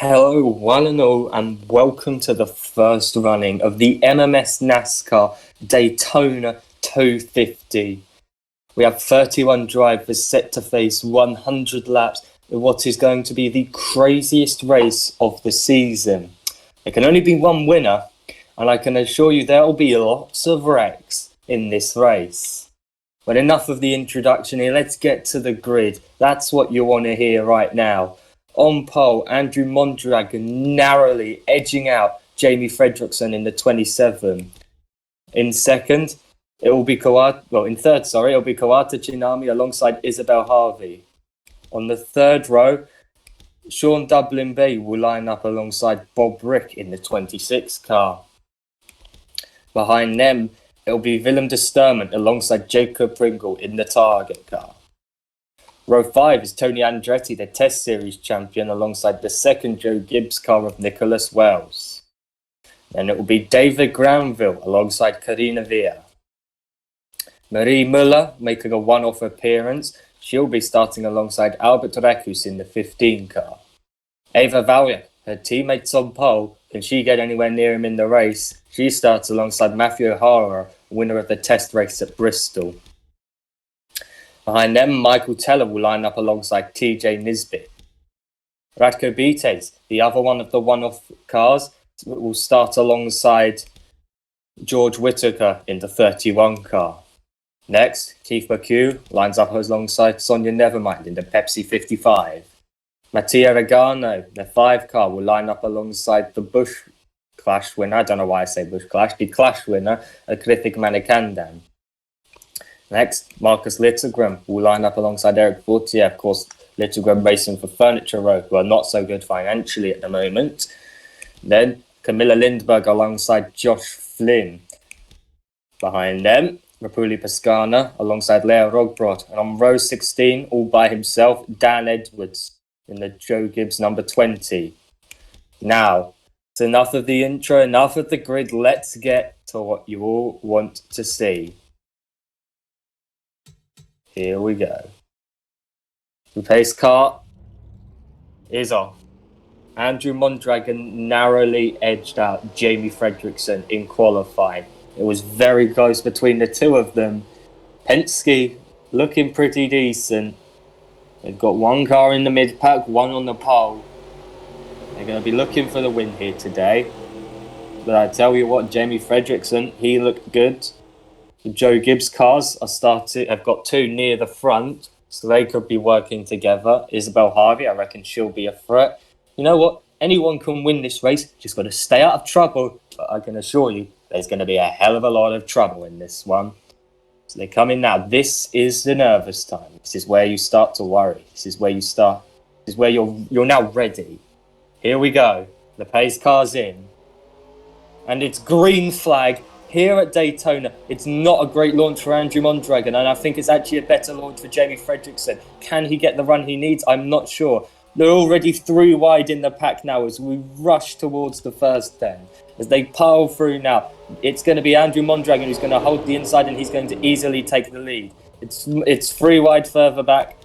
Hello, one and all, and welcome to the first running of the MMS NASCAR Daytona 250. We have 31 drivers set to face 100 laps in what is going to be the craziest race of the season. There can only be one winner, and I can assure you there will be lots of wrecks in this race. But enough of the introduction here, let's get to the grid. That's what you want to hear right now. On pole, Andrew Mondragon narrowly edging out Jamie Fredrickson in the 27. In second, it'll be Kawata Chinami alongside Isabel Harvey. On the third row, Sean Dublin Bay will line up alongside Bob Rick in the 26 car. Behind them, it'll be Willem de Sturman alongside Jacob Pringle in the target car. Row 5 is Tony Andretti, the Test Series champion, alongside the second Joe Gibbs car of Nicholas Wells. Then it will be David Granville alongside Karina Villa. Marie Muller making a one-off appearance. She'll be starting alongside Albert Recus in the 15 car. Eva Vallier, her teammates on pole. Can she get anywhere near him in the race? She starts alongside Matthew O'Hara, winner of the test race at Bristol. Behind them, Michael Teller will line up alongside TJ Nisbet. Radko Bites, the other one of the one-off cars, will start alongside George Whitaker in the 31 car. Next, Keith McHugh lines up alongside Sonia Nevermind in the Pepsi 55. Mattia Regano, the 5 car, will line up alongside the Busch Clash winner. I don't know why I say Busch Clash. The Clash winner, Krithik Manikandan. Next, Marcus Littlegram will line up alongside Eric Fortier. Of course, Littlegram racing for Furniture Row, who are not so good financially at the moment. Then, Camilla Lindberg alongside Josh Flynn. Behind them, Rapuli Pascana alongside Leo Rogbrod. And on row 16, all by himself, Dan Edwards in the Joe Gibbs number 20. Now, it's enough of the intro, enough of the grid. Let's get to what you all want to see. Here we go. The pace car is off. Andrew Mondragon narrowly edged out Jamie Fredrickson in qualifying. It was very close between the two of them. Penske looking pretty decent. They've got one car in the mid-pack, one on the pole. They're going to be looking for the win here today. But I tell you what, Jamie Fredrickson, he looked good. The Joe Gibbs cars have got 2 near the front, so they could be working together. Isabel Harvey, I reckon she'll be a threat. You know what? Anyone can win this race. Just got to stay out of trouble. But I can assure you, there's going to be a hell of a lot of trouble in this one. So they come in now. This is the nervous time. This is where you start to worry. This is where you start. This is where you're now ready. Here we go. The pace car's in. And it's green flag. Here at Daytona, it's not a great launch for Andrew Mondragon, and I think it's actually a better launch for Jamie Fredrickson. Can he get the run he needs? I'm not sure. They're already 3 wide in the pack now as we rush towards the first 10. As they pile through now, it's going to be Andrew Mondragon who's going to hold the inside, and he's going to easily take the lead. It's 3 wide further back.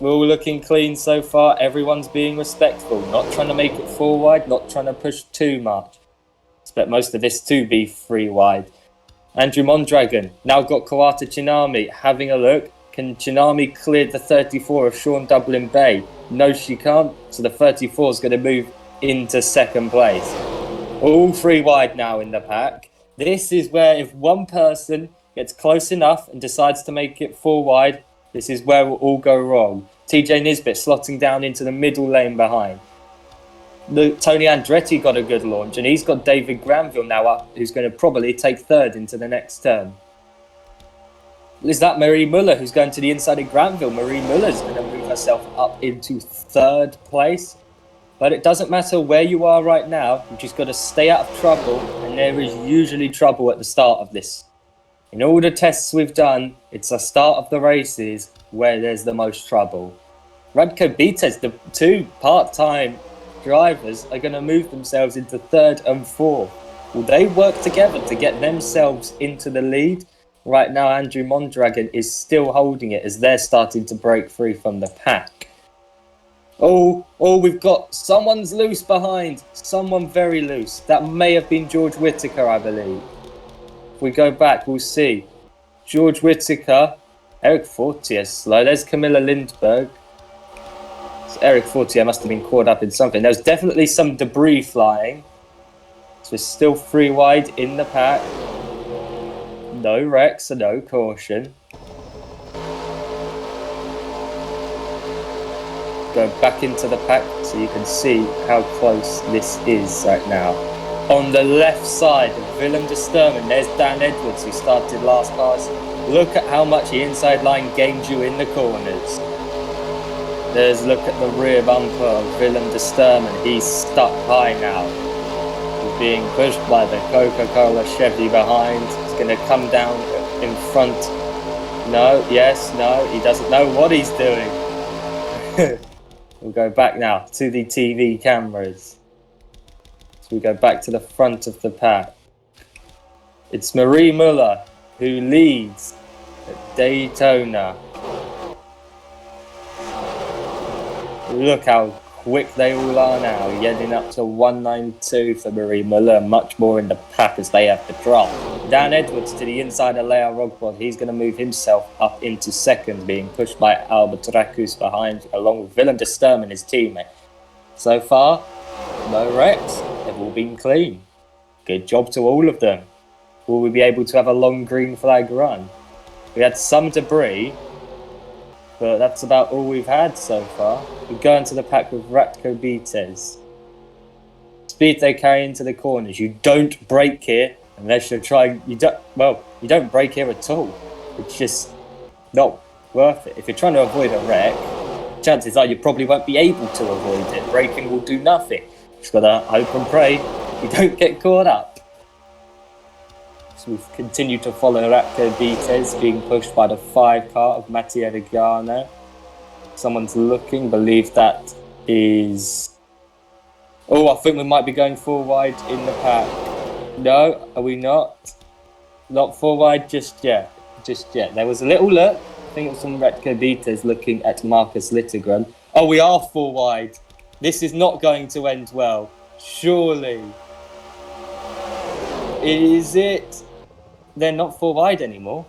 We're all looking clean so far. Everyone's being respectful, not trying to make it 4 wide, not trying to push too much. Expect most of this to be 3 wide. Andrew Mondragon now got Kawata Chinami having a look. Can Chinami clear the 34 of Sean Dublin Bay? No, she can't. So the 34 is going to move into second place. All 3 wide now in the pack. This is where if one person gets close enough and decides to make it 4 wide, this is where it will all go wrong. TJ Nisbet slotting down into the middle lane behind. Tony Andretti got a good launch, and he's got David Granville now up, who's going to probably take 3rd into the next turn. Is that Marie Muller who's going to the inside of Granville? Marie Muller's going to move herself up into 3rd place. But it doesn't matter where you are right now, you've just got to stay out of trouble, and there is usually trouble at the start of this. In all the tests we've done, it's the start of the races where there's the most trouble. Radko Bites, the 2 part-time drivers, are going to move themselves into 3rd and 4th. Will they work together to get themselves into the lead? Right now, Andrew Mondragon is still holding it as they're starting to break free from the pack. Oh, we've got someone's loose behind. Someone very loose. That may have been George Whittaker, I believe. If we go back, we'll see. George Whittaker, Eric Fortier slow. There's Camilla Lindberg. So Eric Fortier must have been caught up in something. There's definitely some debris flying. So we're still 3 wide in the pack. No wrecks, so no caution. Go back into the pack so you can see how close this is right now. On the left side of Willem de Sturman, there's Dan Edwards, who started last pass. Look at how much the inside line gained you in the corners. There's a look at the rear bumper of Willem de Sturman. He's stuck high now. He's being pushed by the Coca-Cola Chevy behind. He's going to come down in front. No, yes, no, he doesn't know what he's doing. We'll go back now to the TV cameras. So we go back to the front of the pack. It's Marie Muller who leads at Daytona. Look how quick they all are now, getting up to 192 for Marie Muller, much more in the pack as they have to drop. Dan Edwards to the inside of Leo Rogpod. He's going to move himself up into second, being pushed by Albert Rakus behind, along with Willem de Sturman, his teammate. So far, no wrecks. They've all been clean. Good job to all of them. Will we be able to have a long green flag run? We had some debris, but that's about all we've had so far. We go into the pack with Ratko Bites. Speed they carry into the corners. You don't brake here unless you're trying. You don't brake here at all. It's just not worth it. If you're trying to avoid a wreck, chances are you probably won't be able to avoid it. Braking will do nothing. Just gotta hope and pray you don't get caught up. So we've continued to follow Ratko Bites, being pushed by the 5 car of Mattia De Gano. Someone's looking, believe that is... Oh, I think we might be going 4 wide in the pack. No, are we not? Not 4 wide just yet. There was a little look. I think it was from Ratko Bites looking at Marcus Littegren. Oh, we are 4 wide. This is not going to end well. Surely. Is it? They're not 4 wide anymore.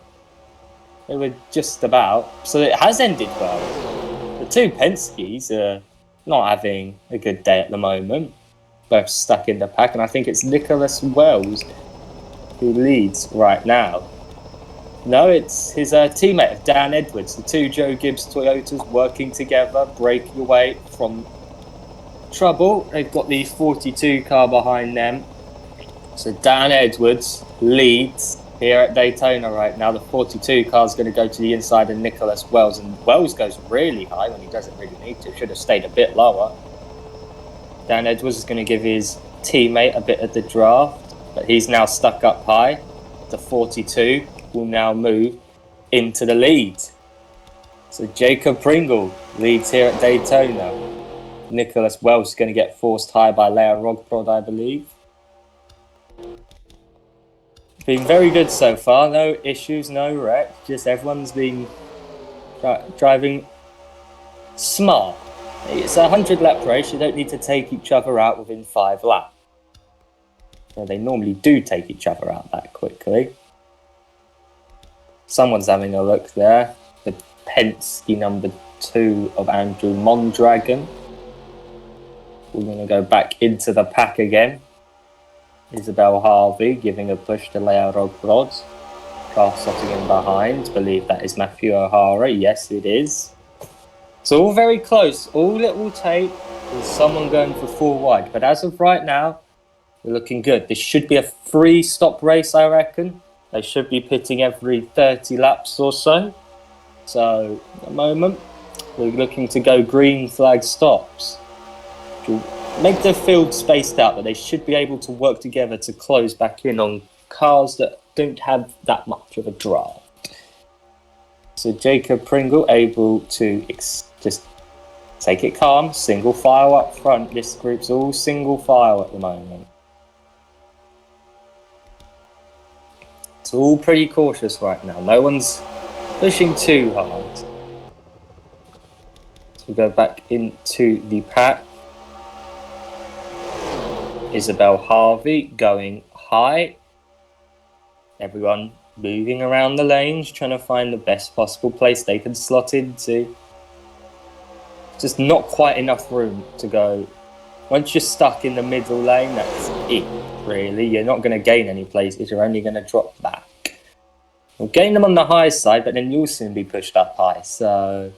They were just about. So it has ended well. The 2 Penske's are not having a good day at the moment. Both stuck in the pack. And I think it's Nicholas Wells who leads right now. No, it's his teammate of Dan Edwards. The 2 Joe Gibbs Toyotas working together, breaking away from trouble. They've got the 42 car behind them. So Dan Edwards leads here at Daytona right now. The 42 car is going to go to the inside of Nicholas Wells, and Wells goes really high when he doesn't really need to. Should have stayed a bit lower. Dan Edwards is going to give his teammate a bit of the draft, but he's now stuck up high. The 42 will now move into the lead. So Jacob Pringle leads here at Daytona. Nicholas Wells is going to get forced high by Leo Rogprod, I believe. Been very good so far. No issues, no wreck. Just everyone's been driving smart. It's a 100 lap race. You don't need to take each other out within 5 laps. So they normally do take each other out that quickly. Someone's having a look there. The Penske number 2 of Andrew Mondragon. We're going to go back into the pack again. Isabel Harvey giving a push to Leo Rogprod. Car slotting in behind. Believe that is Matthew O'Hara. Yes, it is. So all very close. All it will take is someone going for 4 wide. But as of right now, we're looking good. This should be a 3-stop race, I reckon. They should be pitting every 30 laps or so. So at the moment, we're looking to go green flag stops. Make the field spaced out, but they should be able to work together to close back in on cars that don't have that much of a draft. So Jacob Pringle able to just take it calm, single file up front. This group's all single file at the moment. It's all pretty cautious right now. No one's pushing too hard. We go back into the pack. Isabel Harvey going high. Everyone moving around the lanes, trying to find the best possible place they can slot into. Just not quite enough room to go. Once you're stuck in the middle lane, that's it, really. You're not going to gain any places. You're only going to drop back. You'll gain them on the high side, but then you'll soon be pushed up high. So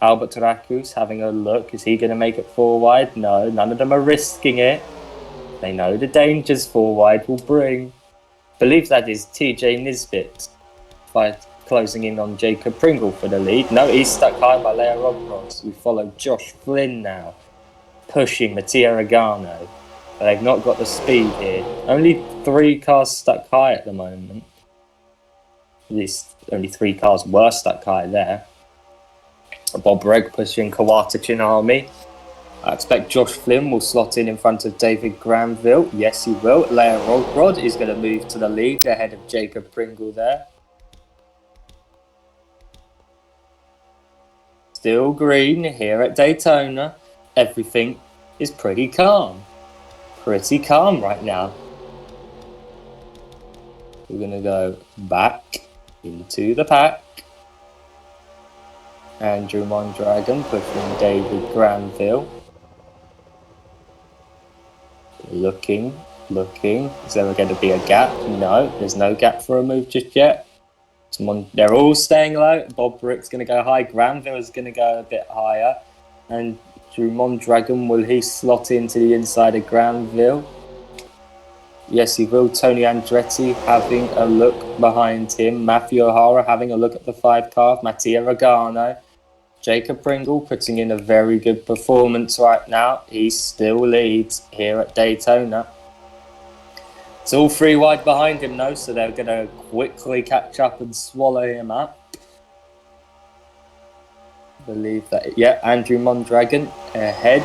Albert Rakus having a look. Is he going to make it 4 wide? No, none of them are risking it. They know the dangers 4 wide will bring. I believe that is TJ Nisbet by closing in on Jacob Pringle for the lead. No, he's stuck high by Leo Rodros. We follow Josh Flynn now, pushing Mattia Regano. But they've not got the speed here. Only 3 cars stuck high at the moment. At least only 3 cars were stuck high there. Bob Reg pushing Kawata Chinami. I expect Josh Flynn will slot in front of David Granville. Yes, he will. Leo Rodrod is going to move to the lead ahead of Jacob Pringle there. Still green here at Daytona. Everything is pretty calm. Pretty calm right now. We're going to go back into the pack. Andrew Mondragon pushing David Granville. Looking. Is there going to be a gap? No, there's no gap for a move just yet. They're all staying low. Bob Brick's going to go high. Granville is going to go a bit higher. And Drew Mondragon, will he slot into the inside of Granville? Yes, he will. Tony Andretti having a look behind him. Matthew O'Hara having a look at the 5 car. Mattia Regano. Jacob Pringle putting in a very good performance right now. He still leads here at Daytona. It's all 3 wide behind him though, so they're going to quickly catch up and swallow him up. I believe that, yeah, Andrew Mondragon ahead.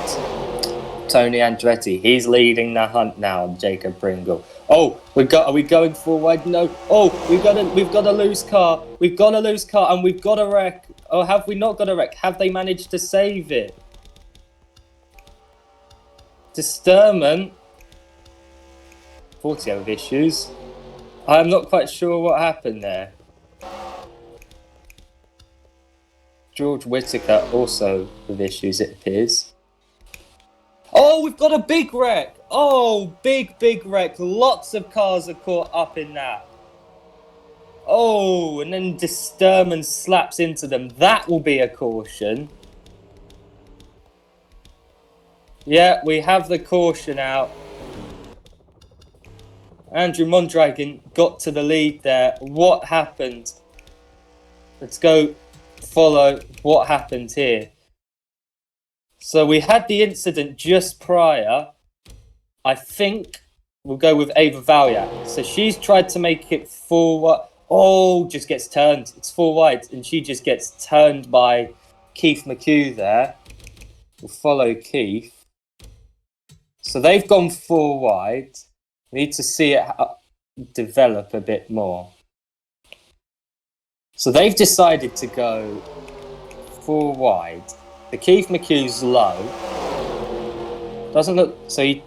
Tony Andretti, he's leading the hunt now, Jacob Pringle. Oh, are we going 4 wide? No. Oh, we've got a loose car. We've got a loose car and we've got a wreck. Oh, have we not got a wreck? Have they managed to save it? Disturman. 40 with issues. I'm not quite sure what happened there. George Whittaker also with issues, it appears. Oh, we've got a big wreck. Oh, big wreck. Lots of cars are caught up in that. Oh, and then Disturman slaps into them. That will be a caution. Yeah, we have the caution out. Andrew Mondragon got to the lead there. What happened? Let's go follow what happened here. So we had the incident just prior. I think we'll go with Ava Valyak. So she's tried to make it forward. Oh, just gets turned. It's 4 wide, and she just gets turned by Keith McHugh there. We'll follow Keith. So they've gone 4 wide. We need to see it develop a bit more. So they've decided to go 4 wide. The Keith McHugh's low. Doesn't look... So he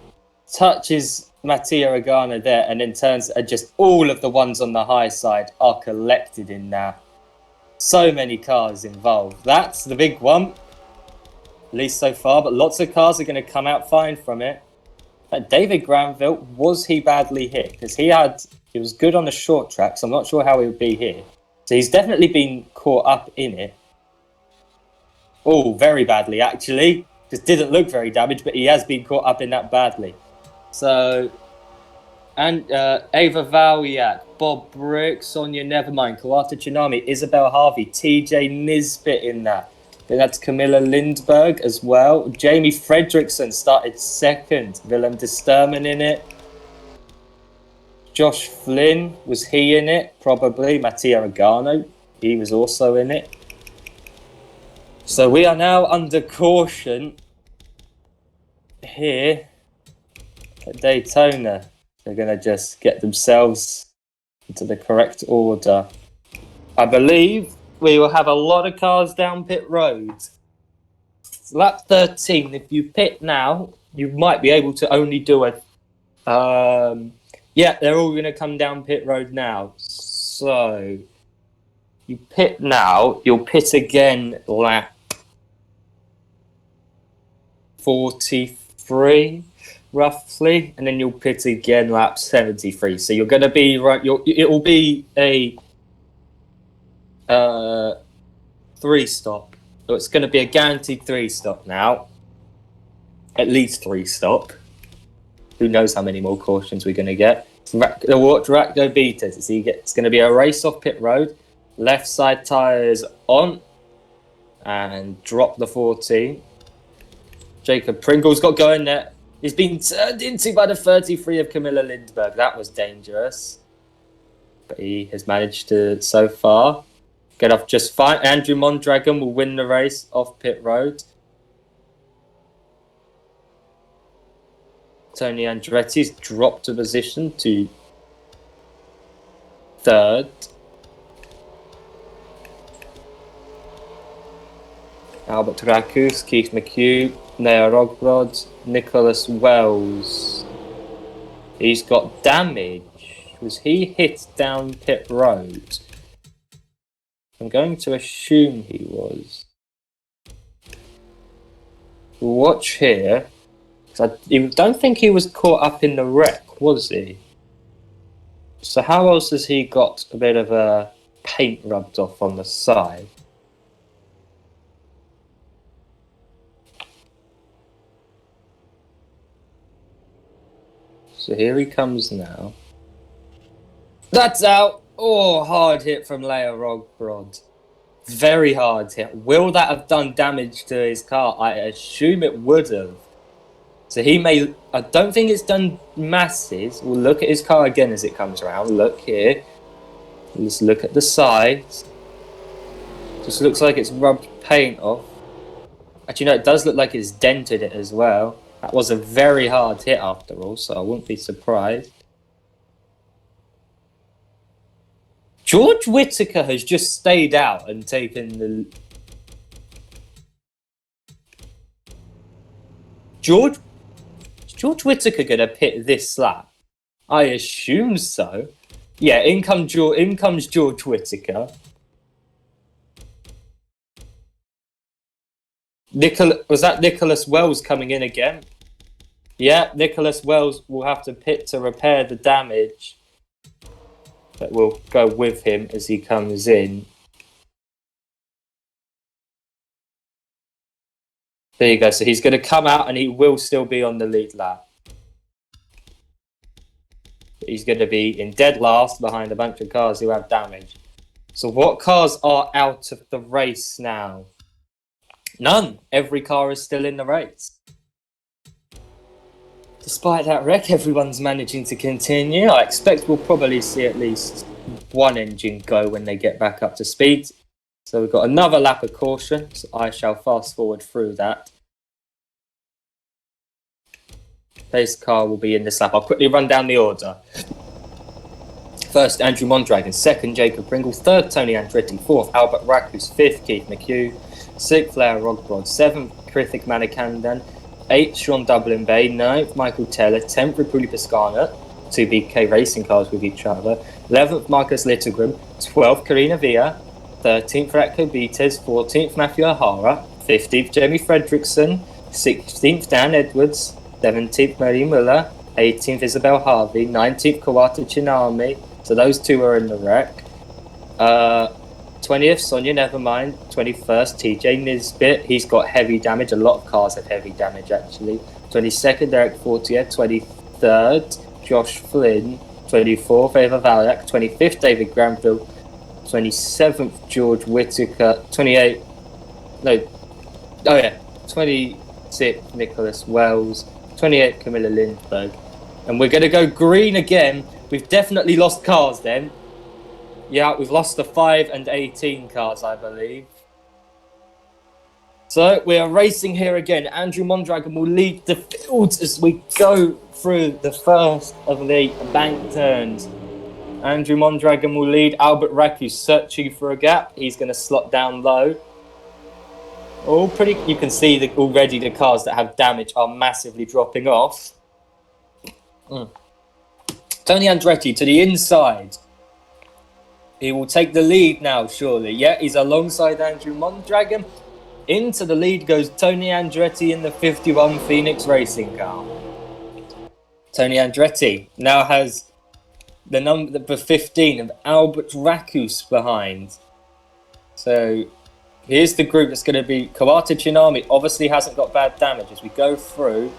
touches Mattia Regano there and then turns... And just all of the ones on the high side are collected in that. So many cars involved. That's the big one. At least so far. But lots of cars are going to come out fine from it. David Granville, was he badly hit? Because he was good on the short track, so I'm not sure how he would be here. So he's definitely been caught up in it. Oh, very badly, actually. Just didn't look very damaged, but he has been caught up in that badly. So, and Ava Valyak, Bob Brick, Sonia Nevermind, Kawata Tsunami, Isabel Harvey, TJ Nisbet in that. Then that's Camilla Lindberg as well. Jamie Fredrickson started second. Willem de Sturman in it. Josh Flynn, was he in it? Probably. Mattia Regano, he was also in it. So we are now under caution here at Daytona. They're going to just get themselves into the correct order. I believe we will have a lot of cars down pit road. lap 13. If you pit now, you might be able to only do a... yeah, they're all going to come down pit road now. So, you pit now, you'll pit again lap 43, roughly, and then you'll pit again lap 73. So you're going to be right. It will be a 3-stop. So it's going to be a guaranteed 3-stop now. At least 3-stop. Who knows how many more cautions we're going to get? Dracdo beat it. It's going to be a race off pit road. Left side tyres on. And drop the 14. Jacob Pringle's got going there. He's been turned into by the 33 of Camilla Lindberg. That was dangerous. But he has managed to, so far, get off just fine. Andrew Mondragon will win the race off pit road. Tony Andretti's dropped a position to 3rd. Albert Rakus, Keith McHugh, Nea Rogrod, Nicholas Wells. He's got damage. Was he hit down pit road? I'm going to assume he was. Watch here. I don't think he was caught up in the wreck, was he? So how else has he got a bit of a paint rubbed off on the side? So here he comes now. That's out! Oh, hard hit from Leo Rogrod. Very hard hit. Will that have done damage to his car? I assume it would have. So he may... I don't think it's done masses. We'll look at his car again as it comes around. Look here. Let's look at the sides. Just looks like it's rubbed paint off. Actually, no, it does look like it's dented it as well. That was a very hard hit after all, so I wouldn't be surprised. George Whittaker has just stayed out and taken the... George Whittaker going to pit this lap? I assume so. Yeah, in comes George Whittaker. Was that Nicholas Wells coming in again? Yeah, Nicholas Wells will have to pit to repair the damage. But we'll go with him as he comes in. There you go. So he's going to come out and he will still be on the lead lap. He's going to be in dead last behind a bunch of cars who have damage. So what cars are out of the race now? None. Every car is still in the race. Despite that wreck, everyone's managing to continue. I expect we'll probably see at least one engine go when they get back up to speed. So we've got another lap of caution. So I shall fast forward through that. Pace car will be in this lap. I'll quickly run down the order. First, Andrew Mondragon. Second, Jacob Pringle. Third, Tony Andretti. Fourth, Albert Rakus. Fifth, Keith McHugh. Sixth, Leo Rogrod. Seventh, Krithik Manikandan. 8th, Sean Dublin Bay. 9th, Michael Taylor. 10th, Ripuli Piscana. 2 BK racing cars with each other. 11th, Marcus Littergrim. 12th, Karina Villa. 13th, Ratko Beaters. 14th, Matthew O'Hara. 15th, Jamie Fredrickson. 16th, Dan Edwards. 17th, Marie Muller. 18th, Isabel Harvey. 19th, Kawata Chinami. So those two are in the wreck. 20th, Sonia Nevermind. 21st, TJ Nisbet. He's got heavy damage. A lot of cars have heavy damage, actually. 22nd, Eric Fortier. 23rd, Josh Flynn. 24th, Ava Valak. 25th, David Granville. 27th, George Whittaker. 26th, Nicholas Wells. 28th, Camilla Lindberg. And we're going to go green again. We've definitely lost cars then. Yeah, we've lost the 5 and 18 cars, I believe. So we are racing here again. Andrew Mondragon will lead the field as we go through the first of the bank turns. Andrew Mondragon will lead. Albert Raku searching for a gap. He's going to slot down low. All pretty. You can see that already the cars that have damage are massively dropping off. Tony Andretti to the inside. He will take the lead now, surely. Yeah, he's alongside Andrew Mondragon. Into the lead goes Tony Andretti in the 51 Phoenix Racing car. Tony Andretti now has the number 15 of Albert Rakus behind. So here's the group that's going to be Kawata Tsunami. Obviously hasn't got bad damage as we go through.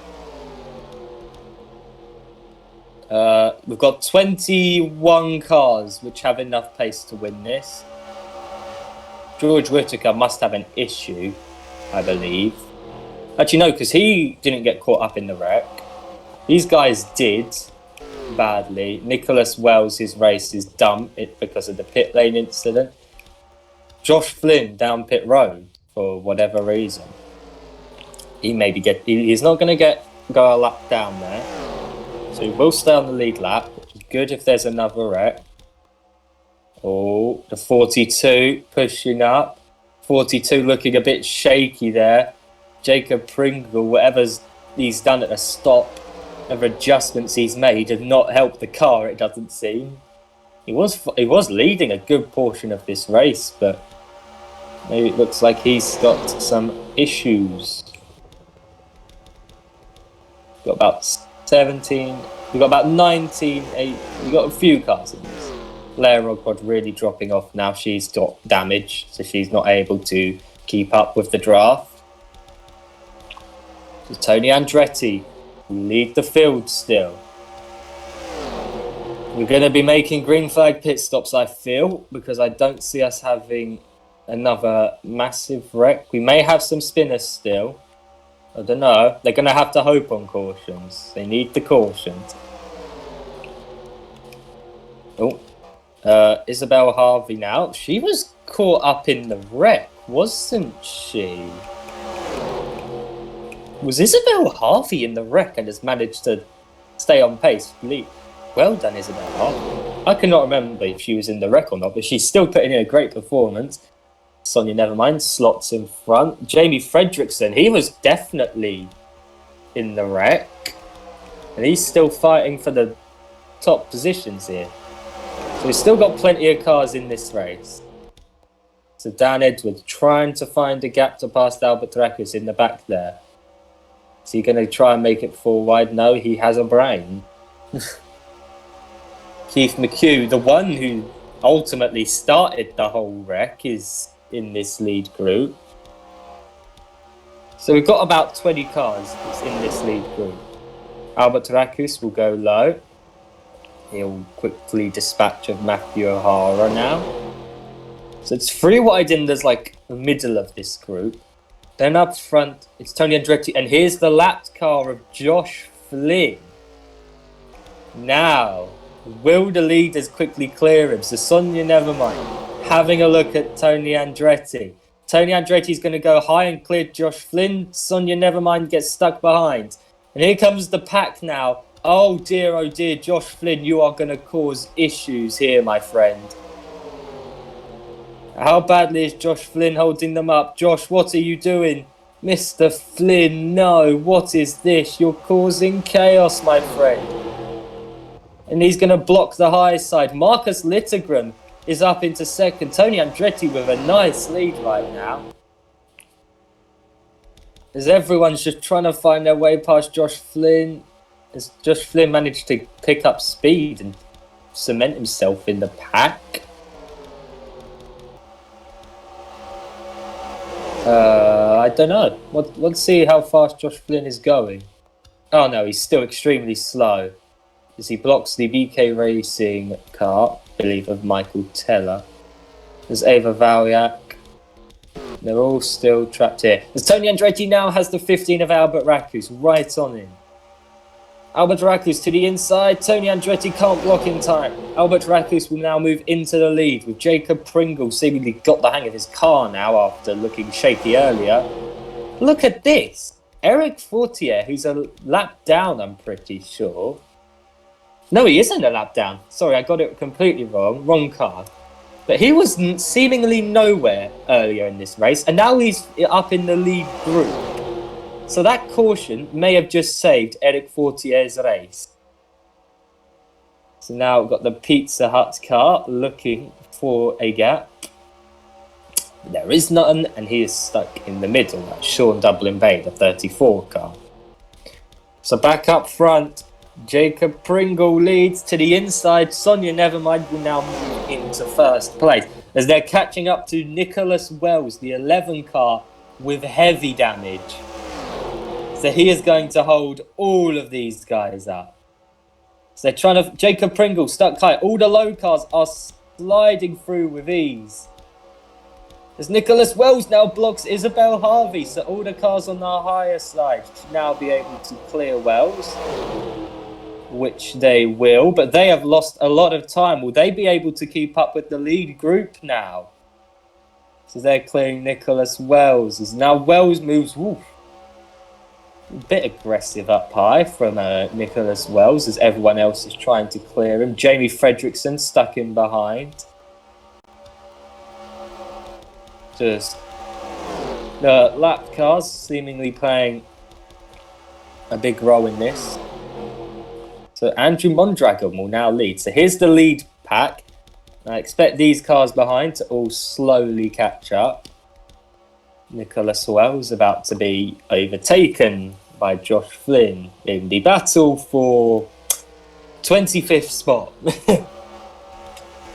We've got 21 cars which have enough pace to win this. George Whittaker must have an issue, I believe. Actually, no, because he didn't get caught up in the wreck. These guys did badly. Nicholas Wells, his race is dumb because of the pit lane incident. Josh Flynn down pit road for whatever reason. He's not going to go a lap down there. So he will stay on the lead lap, which is good if there's another wreck. Oh, the 42 pushing up. 42 looking a bit shaky there. Jacob Pringle, whatever he's done at the stop, whatever adjustments he's made have not helped the car, it doesn't seem. He was leading a good portion of this race, but maybe it looks like he's got some issues. Got about 17, we've got about 19, we've got a few cars in this. Blair Rodrod really dropping off now. She's got damage, so she's not able to keep up with the draft. So Tony Andretti lead the field still. We're going to be making green flag pit stops, I feel, because I don't see us having another massive wreck. We may have some spinners still. I don't know. They're going to have to hope on cautions. They need the cautions. Oh, Isabel Harvey now. She was caught up in the wreck, wasn't she? Was Isabel Harvey in the wreck and has managed to stay on pace? Well done, Isabel Harvey. I cannot remember if she was in the wreck or not, but she's still putting in a great performance. Sonia Nevermind slots in front. Jamie Fredrickson, he was definitely in the wreck. And he's still fighting for the top positions here. So we've still got plenty of cars in this race. So Dan Edwards trying to find a gap to pass Albert Rakus in the back there. Is he going to try and make it 4 wide? No, he has a brain. Keith McHugh, the one who ultimately started the whole wreck, is in this lead group. So we've got about 20 cars in this lead group. Albert Rakus will go low. He'll quickly dispatch of Matthew O'Hara now. So it's 3 wide in the middle of this group. Then up front, it's Tony Andretti. And here's the lapped car of Josh Flynn. Now, will the leaders quickly clear him? So Sonia Nevermind having a look at Tony Andretti. Tony Andretti's going to go high and clear Josh Flynn. Sonia Nevermind gets stuck behind. And here comes the pack now. Oh dear, Josh Flynn, you are going to cause issues here, my friend. How badly is Josh Flynn holding them up? Josh, what are you doing? Mr. Flynn, no, what is this? You're causing chaos, my friend. And he's going to block the high side. Marcus Littegren is up into second. Tony Andretti with a nice lead right now. As everyone's just trying to find their way past Josh Flynn. As Josh Flynn managed to pick up speed and cement himself in the pack. I don't know. Let's see how fast Josh Flynn is going. Oh no, he's still extremely slow. As he blocks the BK Racing car, I believe, of Michael Teller. There's Ava Valiak. They're all still trapped here. As Tony Andretti now has the 15 of Albert Rakus right on him. Albert Rakus to the inside. Tony Andretti can't block in time. Albert Rakus will now move into the lead with Jacob Pringle seemingly got the hang of his car now after looking shaky earlier. Look at this. Eric Fortier, who's a lap down, I'm pretty sure. No, he isn't a lap down. Sorry, I got it completely wrong. Wrong car. But he was seemingly nowhere earlier in this race, and now he's up in the lead group. So that caution may have just saved Eric Fortier's race. So now we've got the Pizza Hut car looking for a gap. There is none, and he is stuck in the middle. That's Sean Dublin Bay, the 34 car. So back up front, Jacob Pringle leads to the inside. Sonia Nevermind will now move into first place as they're catching up to Nicholas Wells, the 11 car, with heavy damage. So he is going to hold all of these guys up. So they're trying to... Jacob Pringle stuck high. All the low cars are sliding through with ease. As Nicholas Wells now blocks Isabel Harvey, so all the cars on the higher side should now be able to clear Wells, which they will, but they have lost a lot of time. Will they be able to keep up with the lead group now? So they're clearing Nicholas Wells. As now Wells moves a bit aggressive up high from Nicholas Wells as everyone else is trying to clear him. Jamie Fredrickson stuck in behind. Just the lap cars seemingly playing a big role in this. So Andrew Mondragon will now lead. So here's the lead pack. I expect these cars behind to all slowly catch up. Nicholas Wells about to be overtaken by Josh Flynn in the battle for 25th spot.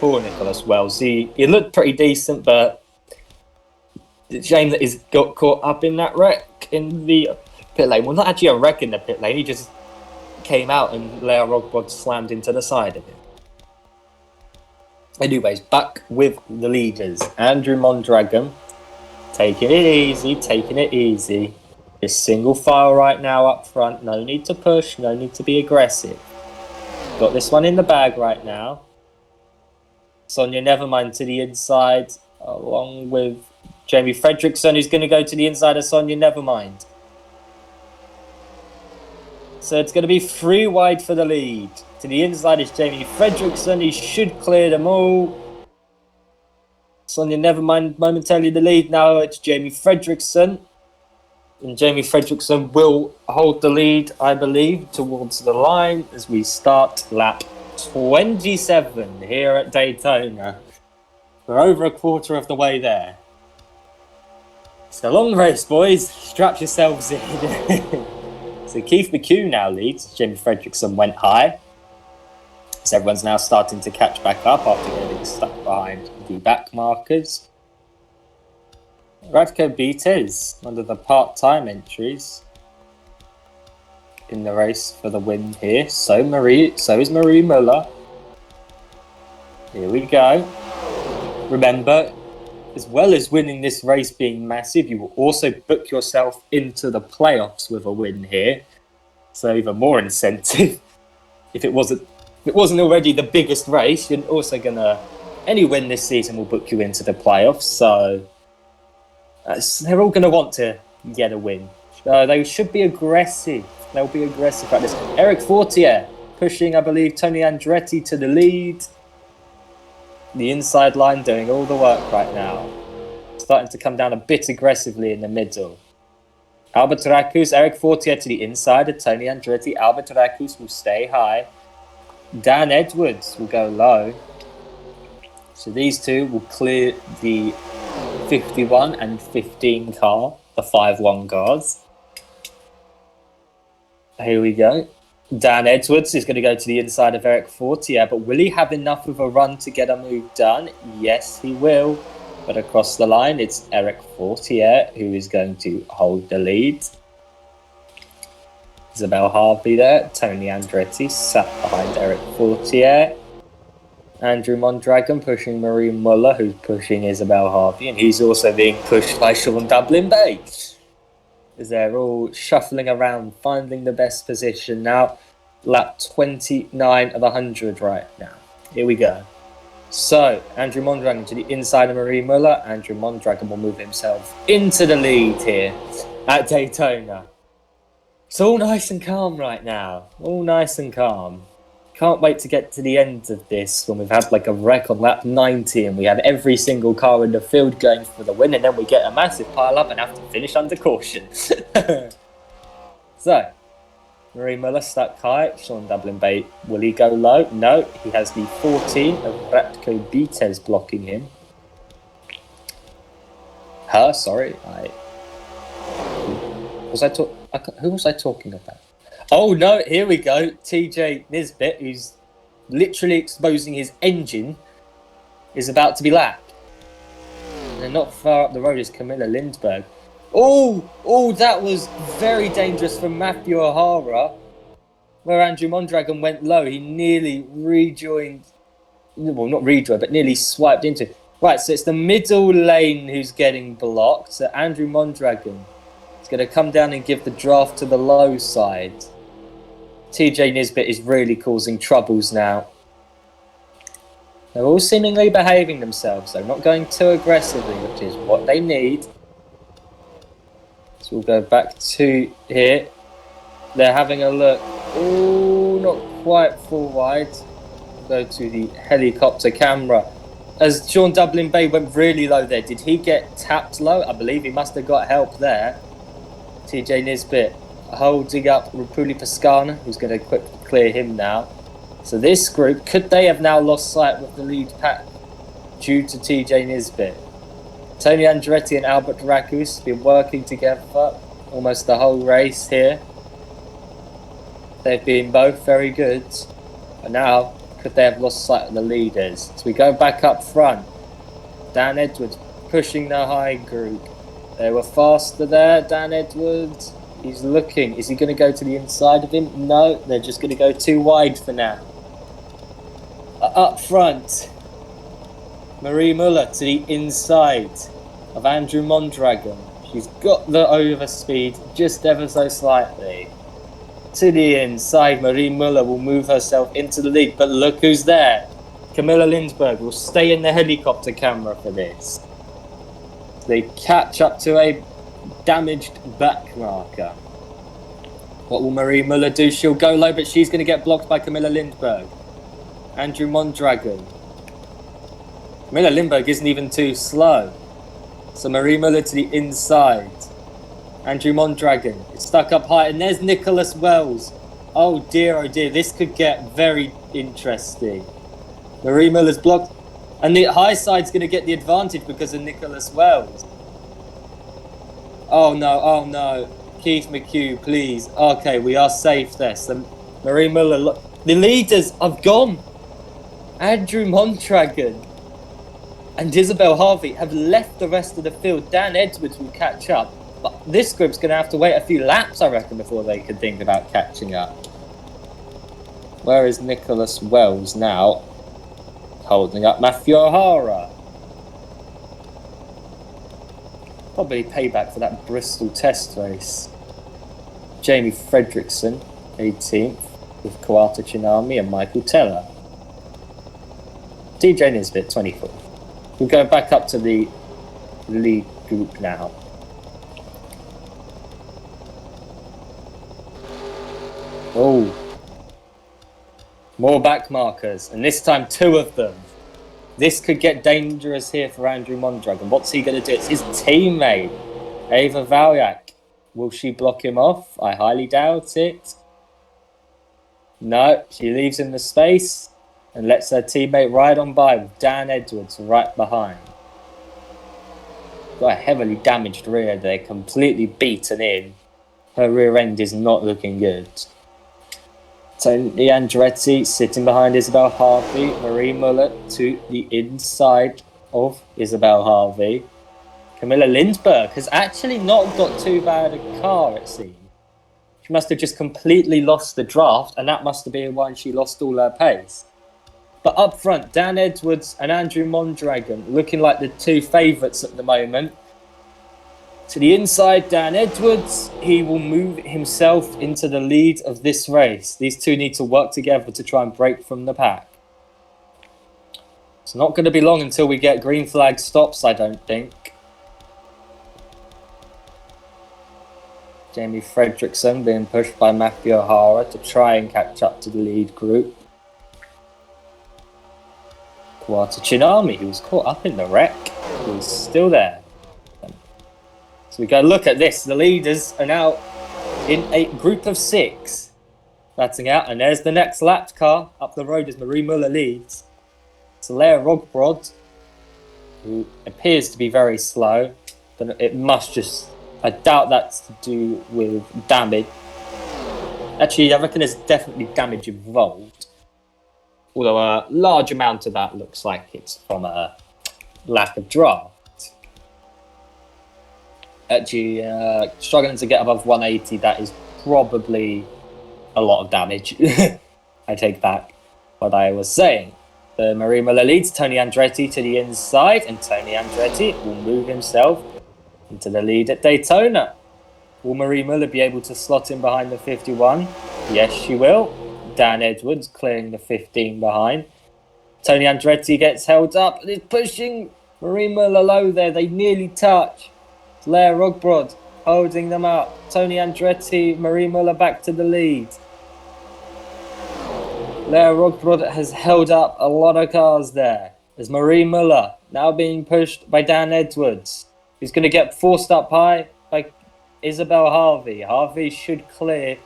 Poor Nicholas Wells. He looked pretty decent, but it's a shame that he's got caught up in that wreck in the pit lane. Well, not actually a wreck in the pit lane. He just came out and Leo Rogbod slammed into the side of him. Anyways, back with the leaders. Andrew Mondragon taking it easy. Just single file right now up front. No need to push, no need to be aggressive. Got this one in the bag right now. Sonia Nevermind to the inside, along with Jamie Fredrickson, who's going to go to the inside of Sonia Nevermind. So it's going to be 3 wide for the lead. To the inside is Jamie Fredrickson. He should clear them all. Sonia Nevermind momentarily the lead. Now it's Jamie Fredrickson. And Jamie Fredrickson will hold the lead, I believe, towards the line as we start lap 27 here at Daytona. We're over a quarter of the way there. It's a long race, boys. Strap yourselves in. So Keith McHugh now leads. Jamie Fredrickson went high. So everyone's now starting to catch back up after getting stuck behind the back markers. Radko Beatez, under the part-time entries in the race for the win here. So is Marie Muller. Here we go. Remember, as well as winning this race being massive, you will also book yourself into the playoffs with a win here. So even more incentive. If it wasn't already the biggest race, you're also gonna... Any win this season will book you into the playoffs. So they're all gonna want to get a win. They should be aggressive. They'll be aggressive at this. Eric Fortier pushing, I believe, Tony Andretti to the lead. The inside line doing all the work right now. Starting to come down a bit aggressively in the middle. Albert Rakus, Eric Fortier to the inside of Tony Andretti. Albert Rakus will stay high. Dan Edwards will go low. So these two will clear the 51 and 15 car, the 5-1 cars. Here we go. Dan Edwards is going to go to the inside of Eric Fortier, but will he have enough of a run to get a move done? Yes, he will. But across the line, it's Eric Fortier who is going to hold the lead. Isabel Harvey there. Tony Andretti sat behind Eric Fortier. Andrew Mondragon pushing Marie Muller, who's pushing Isabel Harvey, and he's also being pushed by Sean Dublin Bay. As they're all shuffling around, finding the best position now. Lap 29 of 100 right now. Here we go. So, Andrew Mondragon to the inside of Marie Muller. Andrew Mondragon will move himself into the lead here at Daytona. It's all nice and calm right now. All nice and calm. can't wait to get to the end of this when we've had like a wreck on lap 90 and we have every single car in the field going for the win, and then we get a massive pile up and have to finish under caution. So, Marie Muller stuck high. Sean Dublin Bay, will he go low? No, he has the 14 of Ratko Bites blocking him. Sorry. Who was I talking about? Oh no, here we go. TJ Nisbet, who's literally exposing his engine, is about to be lapped. And not far up the road is Camilla Lindberg. Oh, that was very dangerous from Matthew O'Hara. Where Andrew Mondragon went low, he nearly rejoined. Well, not rejoined, but nearly swiped into. Right, so it's the middle lane who's getting blocked. So Andrew Mondragon is going to come down and give the draft to the low side. TJ Nisbet is really causing troubles now. They're all seemingly behaving themselves, though, not going too aggressively, which is what they need. So we'll go back to here. They're having a look. Oh, not quite full wide. We'll go to the helicopter camera. As Sean Dublin Bay went really low there, did he get tapped low? I believe he must have got help there. TJ Nisbet holding up Rapuli Pascana, who's going to quickly clear him now. So this group, could they have now lost sight with the lead pack due to TJ Nisbet? Tony Andretti and Albert Racus have been working together almost the whole race here. They've been both very good. But now, could they have lost sight of the leaders? So we go back up front. Dan Edwards pushing the high group. They were faster there. Dan Edwards, he's looking. Is he going to go to the inside of him? No, they're just going to go too wide for now. Up front, Marie Muller to the inside of Andrew Mondragon. She's got the overspeed just ever so slightly. To the inside, Marie Muller will move herself into the lead, but look who's there. Camilla Lindberg will stay in the helicopter camera for this. They catch up to a damaged back marker. What will Marie Muller do? She'll go low, but she's going to get blocked by Camilla Lindberg. Andrew Mondragon. Camilla Lindberg isn't even too slow. So Marie Muller to the inside. Andrew Mondragon is stuck up high, and there's Nicholas Wells. Oh dear, this could get very interesting. Marie Muller's blocked, and the high side's going to get the advantage because of Nicholas Wells. Oh no, Keith McHugh, please. Okay, we are safe there. So Marie Muller, look, the leaders have gone. Andrew Mondragon and Isabel Harvey have left the rest of the field. Dan Edwards will catch up. But this group's going to have to wait a few laps, I reckon, before they can think about catching up. Where is Nicholas Wells now? Holding up Matthew O'Hara. Probably payback for that Bristol test race. Jamie Fredrickson, 18th, with Kawata Chinami and Michael Teller. TJ Nisbet, 24th. We'll go back up to the lead group now. Oh, more back markers, and this time 2 of them. This could get dangerous here for Andrew Mondragon. What's he going to do? It's his teammate, Ava Valyak. Will she block him off? I highly doubt it. No, she leaves him the space and lets her teammate ride on by with Dan Edwards right behind. Got a heavily damaged rear there, completely beaten in. Her rear end is not looking good. Tony Andretti sitting behind Isabel Harvey. Marie Muller to the inside of Isabel Harvey. Camilla Lindberg has actually not got too bad a car, it seems. She must have just completely lost the draft, and that must have been why she lost all her pace. But up front, Dan Edwards and Andrew Mondragon looking like the 2 favourites at the moment. To the inside, Dan Edwards, he will move himself into the lead of this race. These 2 need to work together to try and break from the pack. It's not going to be long until we get green flag stops, I don't think. Jamie Fredrickson being pushed by Matthew O'Hara to try and catch up to the lead group. What a tsunami. He was caught up in the wreck. He was still there. So we go look at this. The leaders are now in a group of 6. Batting out, and there's the next lap car up the road as Marie Muller leads. It's Leia Rogbrod, who appears to be very slow, but it must just... I doubt that's to do with damage. Actually, I reckon there's definitely damage involved. Although a large amount of that looks like it's from a lack of draft. Actually, struggling to get above 180, that is probably a lot of damage. I take back what I was saying. The Marie Muller leads Tony Andretti to the inside, and Tony Andretti will move himself into the lead at Daytona. Will Marie Muller be able to slot in behind the 51? Yes, she will. Dan Edwards clearing the 15 behind. Tony Andretti gets held up and is pushing Marie Muller low there. They nearly touch. It's Leia Rogbrod holding them up. Tony Andretti, Marie Muller back to the lead. Leia Rogbrod has held up a lot of cars there. There's Marie Muller now being pushed by Dan Edwards, who's going to get forced up high by Isabel Harvey. Harvey should clear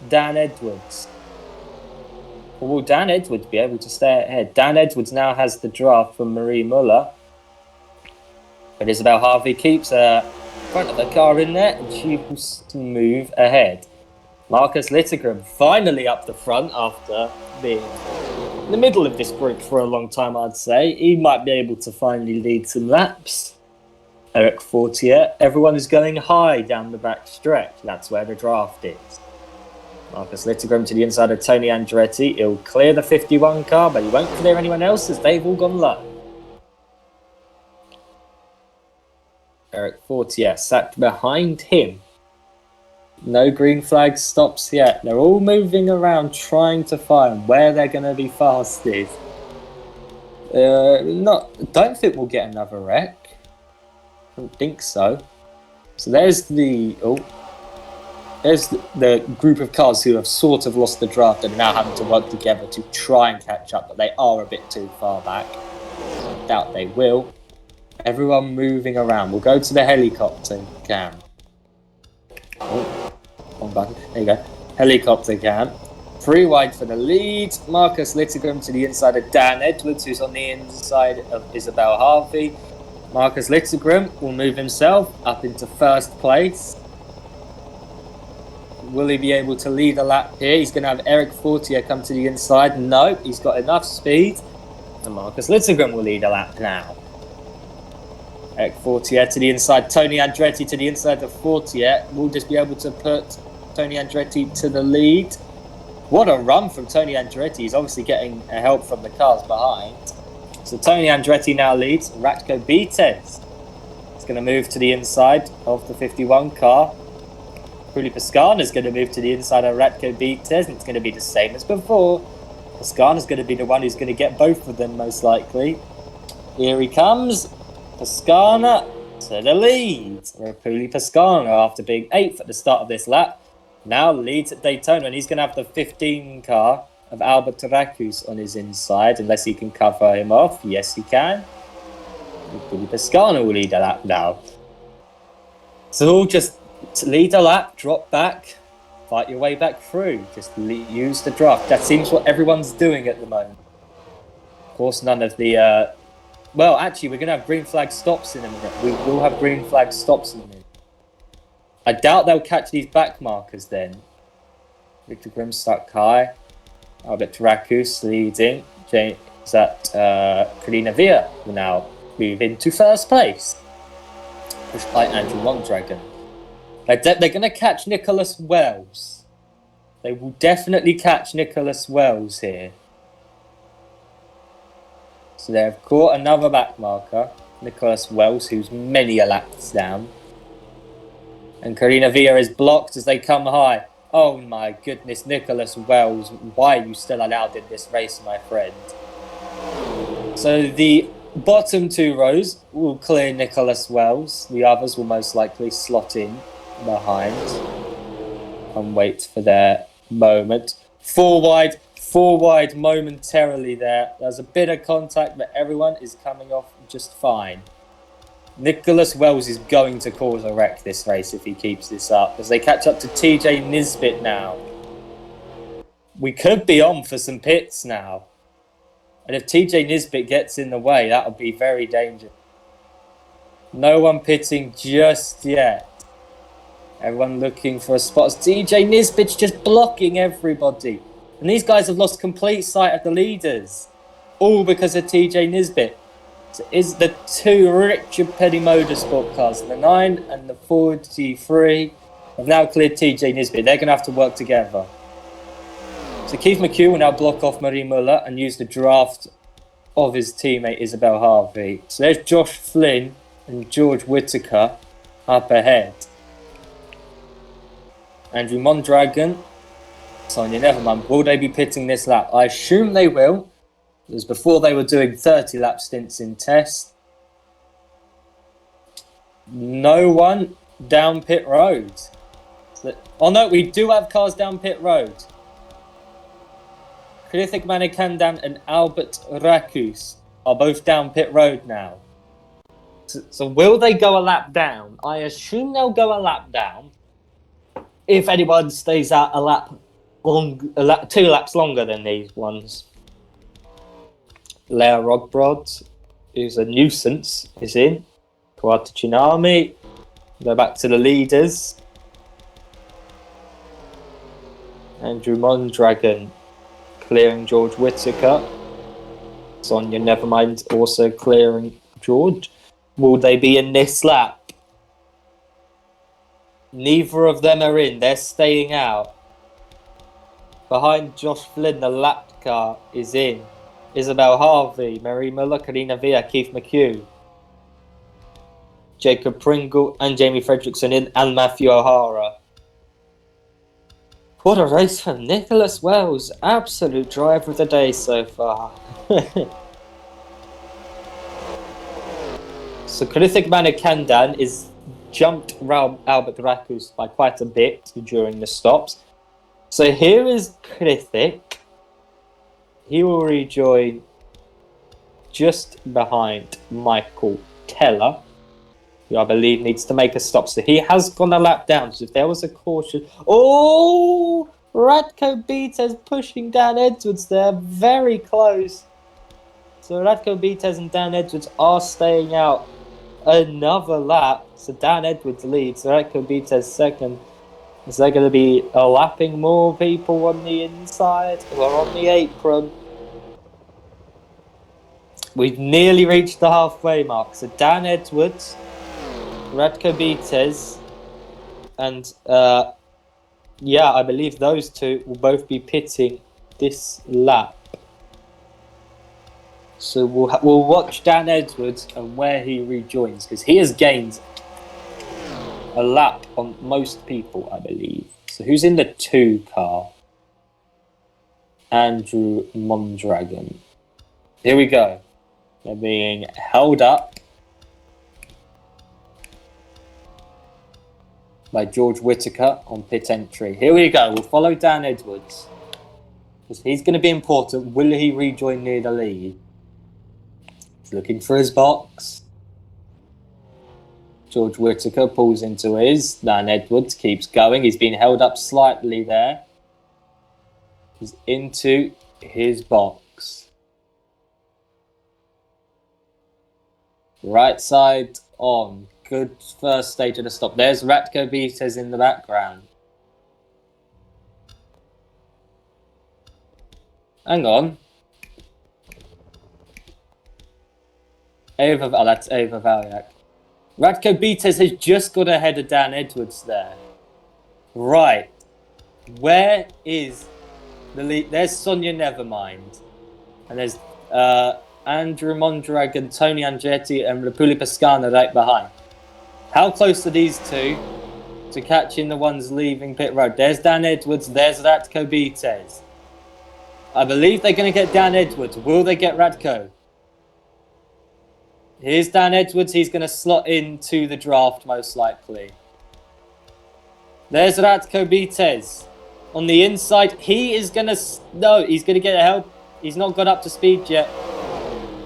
Dan Edwards. Or will Dan Edwards be able to stay ahead? Dan Edwards now has the draft from Marie Muller. But Isabel Harvey keeps her front of the car in there, and she will move ahead. Marcus Littegrim finally up the front after being in the middle of this group for a long time, I'd say. He might be able to finally lead some laps. Eric Fortier, everyone is going high down the back stretch. That's where the draft is. Marcus Littegrim to the inside of Tony Andretti. He'll clear the 51 car, but he won't clear anyone else as they've all gone low. Eric Fortier sat behind him. No green flag stops yet. They're all moving around trying to find where they're going to be fastest. Don't think we'll get another wreck. Don't think so. So there's the group of cars who have sort of lost the draft and are now having to work together to try and catch up, but they are a bit too far back. I doubt they will. Everyone moving around. We'll go to the helicopter cam. Wrong button. There you go. Helicopter cam. 3 wide for the lead. Marcus Littegrim to the inside of Dan Edwards, who's on the inside of Isabel Harvey. Marcus Littegrim will move himself up into first place. Will he be able to lead a lap here? He's going to have Eric Fortier come to the inside. No, he's got enough speed. And Marcus Littegrim will lead a lap now. Eric Fortier to the inside. Tony Andretti to the inside of Fortier. Will just be able to put Tony Andretti to the lead. What a run from Tony Andretti. He's obviously getting help from the cars behind. So Tony Andretti now leads. Ratko Bites is going to move to the inside of the 51 car. Juli Pascana is going to move to the inside of Ratko Bites, and it's going to be the same as before. Pascana is going to be the one who's going to get both of them most likely. Here he comes. Pascana to the lead. Juli Pascana, after being 8th at the start of this lap, now leads at Daytona, and he's going to have the 15 car of Albert Tarakus on his inside, unless he can cover him off. Yes, he can. Juli Pascana will lead a lap now. So just to lead a lap, drop back, fight your way back through. Just use the draft. That seems what everyone's doing at the moment. Of course, none of the... well, actually, we're going to have green flag stops in a minute. We will have green flag stops in a minute. I doubt they'll catch these back markers then. Victor Grimm stuck high. Albert Tarakus leading. James at Karina Villa will now move into first place. Pushed by Andrew Mondragon. They're going to catch Nicholas Wells. They will definitely catch Nicholas Wells here. So they've caught another back marker, Nicholas Wells, who's many a laps down. And Karina Villa is blocked as they come high. Oh my goodness, Nicholas Wells, why are you still allowed in this race, my friend? So the bottom 2 rows will clear Nicholas Wells. The others will most likely slot in behind and wait for their moment. 4 wide four wide momentarily there. There's a bit of contact, but everyone is coming off just fine. Nicholas Wells is going to cause a wreck this race if he keeps this up, as they catch up to TJ Nisbet now. We could be on for some pits now. And if TJ Nisbet gets in the way, that would be very dangerous. No one pitting just yet. Everyone looking for a spot. TJ Nisbet's just blocking everybody. And these guys have lost complete sight of the leaders. All because of TJ Nisbet. So is the two Richard Petty Motorsport cars, the 9 and the 43, have now cleared TJ Nisbet. They're going to have to work together. So Keith McHugh will now block off Marie Muller and use the draft of his teammate Isabel Harvey. So there's Josh Flynn and George Whitaker up ahead. Andrew Mondragon, Sonia Nevermind, will they be pitting this lap? I assume they will. It was before they were doing 30 lap stints in test. No one down pit road. Oh no, we do have cars down pit road. Krithik Manikandan and Albert Rakus are both down pit road now. So will they go a lap down? I assume they'll go a lap down. If anyone stays out two laps longer than these ones. Lea Rogbrod, who's a nuisance, is in. Kawata Chinami. Go back to the leaders. Andrew Mondragon clearing George Whitaker. Sonia Nevermind also clearing George. Will they be in this lap? Neither of them are in. They're staying out. Behind Josh Flynn, the lap car is in. Isabel Harvey, Marie Muller, Karina Villa, Keith McHugh, Jacob Pringle and Jamie Fredrickson in, and Matthew O'Hara. What a race for Nicholas Wells. Absolute driver of the day so far. So Krithik Manikandan is jumped around Albert Rakus by quite a bit during the stops. So here is Krithik. He will rejoin just behind Michael Teller, who I believe needs to make a stop. So he has gone a lap down. So if there was a caution... Oh! Radko Beatez pushing Dan Edwards there. Very close. So Radko Beatez and Dan Edwards are staying out another lap. So Dan Edwards leads. Radko Beatez second. Is there going to be lapping more people on the inside or on the apron? We've nearly reached the halfway mark. So Dan Edwards, Radko Beatez, and I believe those two will both be pitting this lap. So we'll watch Dan Edwards and where he rejoins, because he has gained a lap on most people, I believe. So who's in the 2 car? Andrew Mondragon. Here we go. They're being held up by George Whitaker on pit entry. Here we go. We'll follow Dan Edwards, because he's going to be important. Will he rejoin near the lead? He's looking for his box. George Whitaker pulls into his. Dan Edwards keeps going. He's been held up slightly there. He's into his box. Right side on. Good first stage of the stop. There's Radko Beatez in the background. Hang on. That's Ava Valiak. Radko Beatez has just got ahead of Dan Edwards there. Right. Where is the lead? There's Sonia Nevermind. And there's Andrew Mondragon, Tony Andretti, and Rapuli Pascana right behind. How close are these two to catching the ones leaving pit road? There's Dan Edwards, there's Radko Beatez. I believe they're going to get Dan Edwards. Will they get Radko? Here's Dan Edwards. He's going to slot into the draft, most likely. There's Radko Beatez. On the inside, he is going to... No, he's going to get help. He's not got up to speed yet.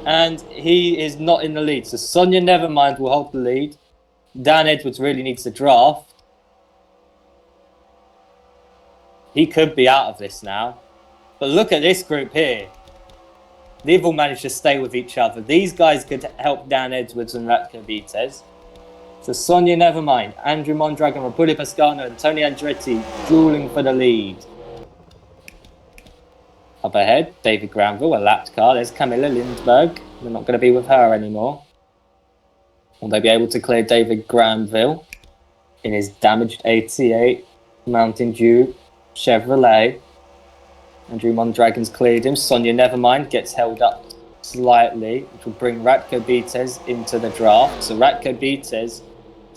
And he is not in the lead. So Sonia Nevermind will hold the lead. Dan Edwards really needs the draft. He could be out of this now. But look at this group here. They've all managed to stay with each other. These guys could help Dan Edwards and Ratko Vites. So Sonia Nevermind, Andrew Mondragon, Rapuli Pascano, and Tony Andretti dueling for the lead. Up ahead, David Granville, a lapped car. There's Camilla Lindberg. They're not going to be with her anymore. Will they be able to clear David Granville in his damaged 88 Mountain Dew Chevrolet? Andrew Mondragon's cleared him. Sonia Nevermind gets held up slightly, which will bring Ratko Vites into the draft. So Ratko Vites is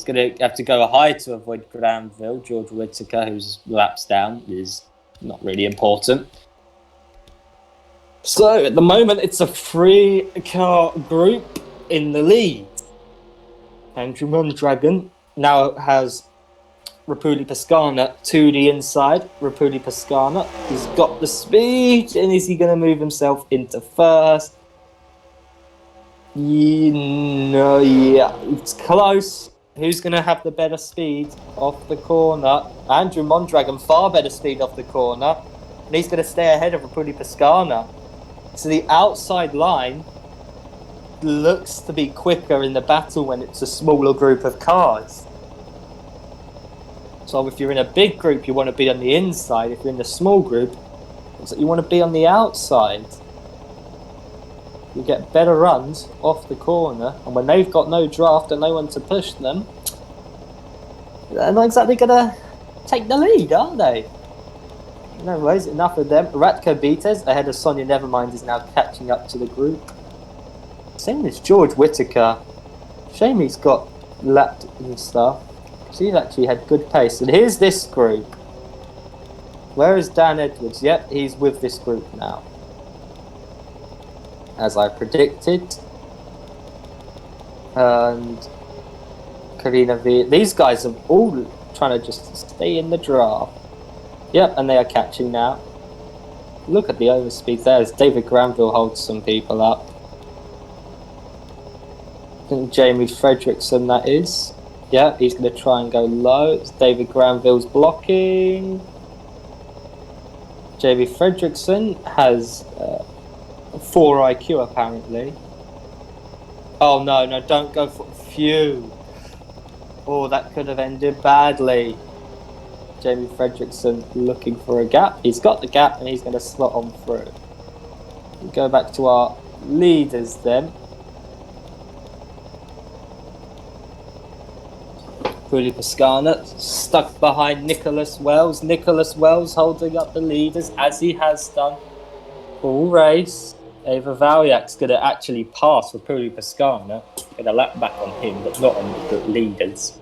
going to have to go high to avoid Granville. George Whittaker, who's laps down, is not really important. So at the moment, it's a 3-car group in the lead. Andrew Mondragon now has Rapuli Pascana to the inside. Rapuli Pascana, he's got the speed, and is he going to move himself into first? Yeah, it's close. Who's going to have the better speed off the corner? Andrew Mondragon, far better speed off the corner, and he's going to stay ahead of Rapuli Pascana. So the outside line looks to be quicker in the battle when it's a smaller group of cars. So if you're in a big group, you want to be on the inside. If you're in a small group, you want to be on the outside. You get better runs off the corner, and when they've got no draft and no one to push them, they're not exactly going to take the lead, are they? Anyways, enough of them. Ratko Vites, ahead of Sonia Nevermind, is now catching up to the group. Same as George Whittaker. Shame he's got lapped and stuff, because he's actually had good pace. And here's this group. Where is Dan Edwards? Yep, he's with this group now, as I predicted. And Karina V. These guys are all trying to just stay in the draft. Yep, and they are catching now. Look at the overspeed there as David Granville holds some people up. I think Jamie Fredrickson, that is. Yeah, he's going to try and go low. It's David Granville's blocking. Jamie Fredrickson has 4 IQ apparently. Oh no, don't go for... Phew. Oh, that could have ended badly. Jamie Fredrickson looking for a gap. He's got the gap and he's going to slot on through. We'll go back to our leaders then. Rapuli Pascana stuck behind Nicholas Wells. Nicholas Wells holding up the leaders as he has done all race. Ava Valyak's going to actually pass Rapuli Pascana. Get a lap back on him, but not on the leaders.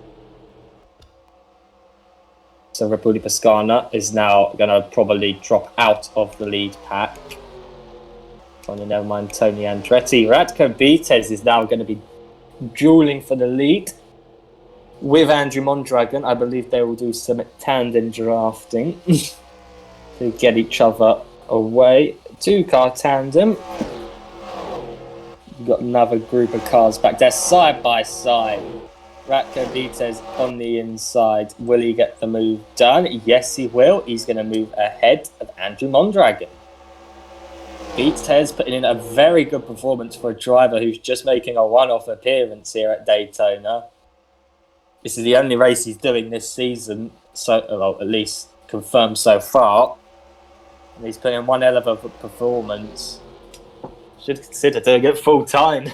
So Rapuli Pascana is now going to probably drop out of the lead pack. Never mind Tony Andretti. Ratko Vites is now going to be dueling for the lead with Andrew Mondragon. I believe they will do some tandem drafting to get each other away. 2-car tandem. You've got another group of cars back there side by side. Ratko Vites on the inside. Will he get the move done? Yes, he will. He's going to move ahead of Andrew Mondragon. Vites putting in a very good performance for a driver who's just making a one-off appearance here at Daytona. This is the only race he's doing this season, so well, at least confirmed so far. And he's putting in one hell of a performance. Should consider doing it full time.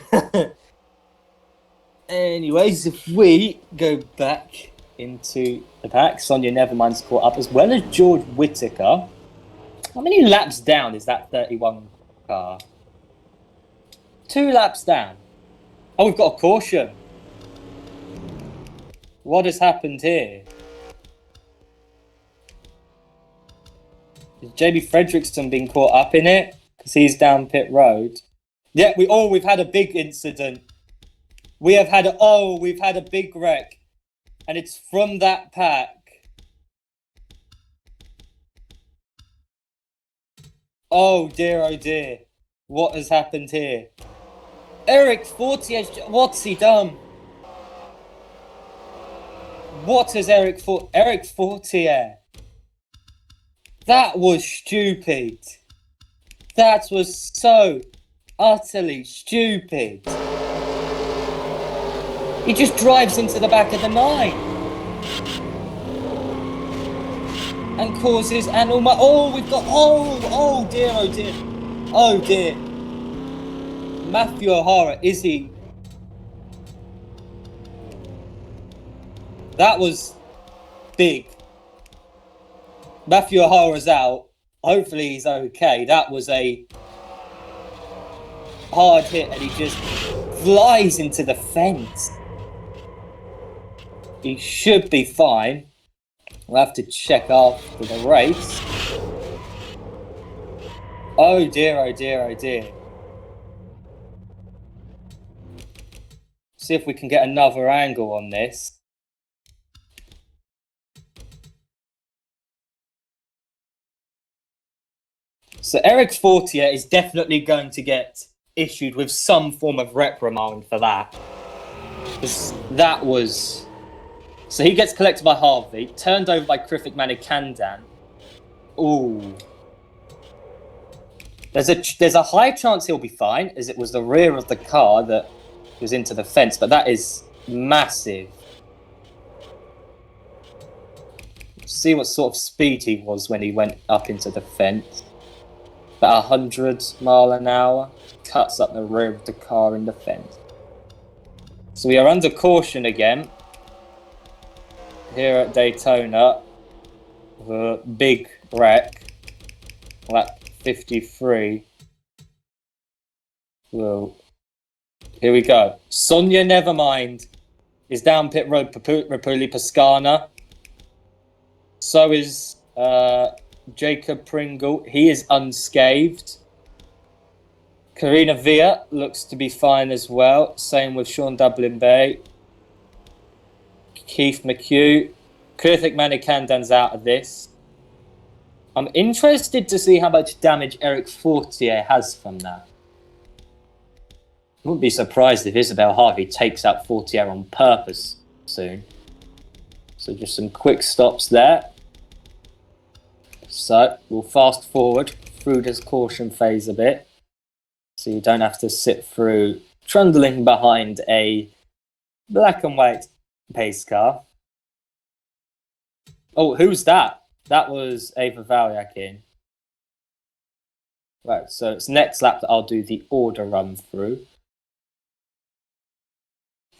Anyways, if we go back into the pack, Sonia Nevermind's caught up, as well as George Whittaker. How many laps down is that 31 car? 2 laps down. Oh, we've got a caution. What has happened here? Is Jamie Fredrickson been caught up in it? Because he's down pit road. Yeah, we've had a big incident. We've had a big wreck. And it's from that pack. Oh dear. What has happened here? Eric Fortier, what's he done? What has Eric Fortier? That was stupid. That was so utterly stupid. He just drives into the back of the 9. And causes we've got, oh dear. Oh dear. Matthew O'Hara, is he? That was big. Matthew O'Hara's out. Hopefully he's okay. That was a hard hit and he just flies into the fence. He should be fine. We'll have to check after the race. Oh dear. See if we can get another angle on this. So Eric Fortier is definitely going to get issued with some form of reprimand for that. That was... So he gets collected by Harvey, turned over by Krithik Manikandan. Ooh. There's a high chance he'll be fine, as it was the rear of the car that was into the fence, but that is massive. See what sort of speed he was when he went up into the fence. About 100 miles an hour. Cuts up the rear of the car in the fence. So we are under caution again. Here at Daytona. The big wreck. Lap 53. Well, here we go. Sonia Nevermind is down pit road. Rapuli Pascana. So is Jacob Pringle. He is unscathed. Karina Villa looks to be fine as well. Same with Sean Dublin Bay. Keith McHugh. Krithik Manikandan's out of this. I'm interested to see how much damage Eric Fortier has from that. Wouldn't be surprised if Isabel Harvey takes out Fortier on purpose soon. So just some quick stops there. So we'll fast forward through this caution phase a bit. So you don't have to sit through trundling behind a black and white pace car. Oh, who's that? That was Ava Valyakin. Right, so it's next lap that I'll do the order run through.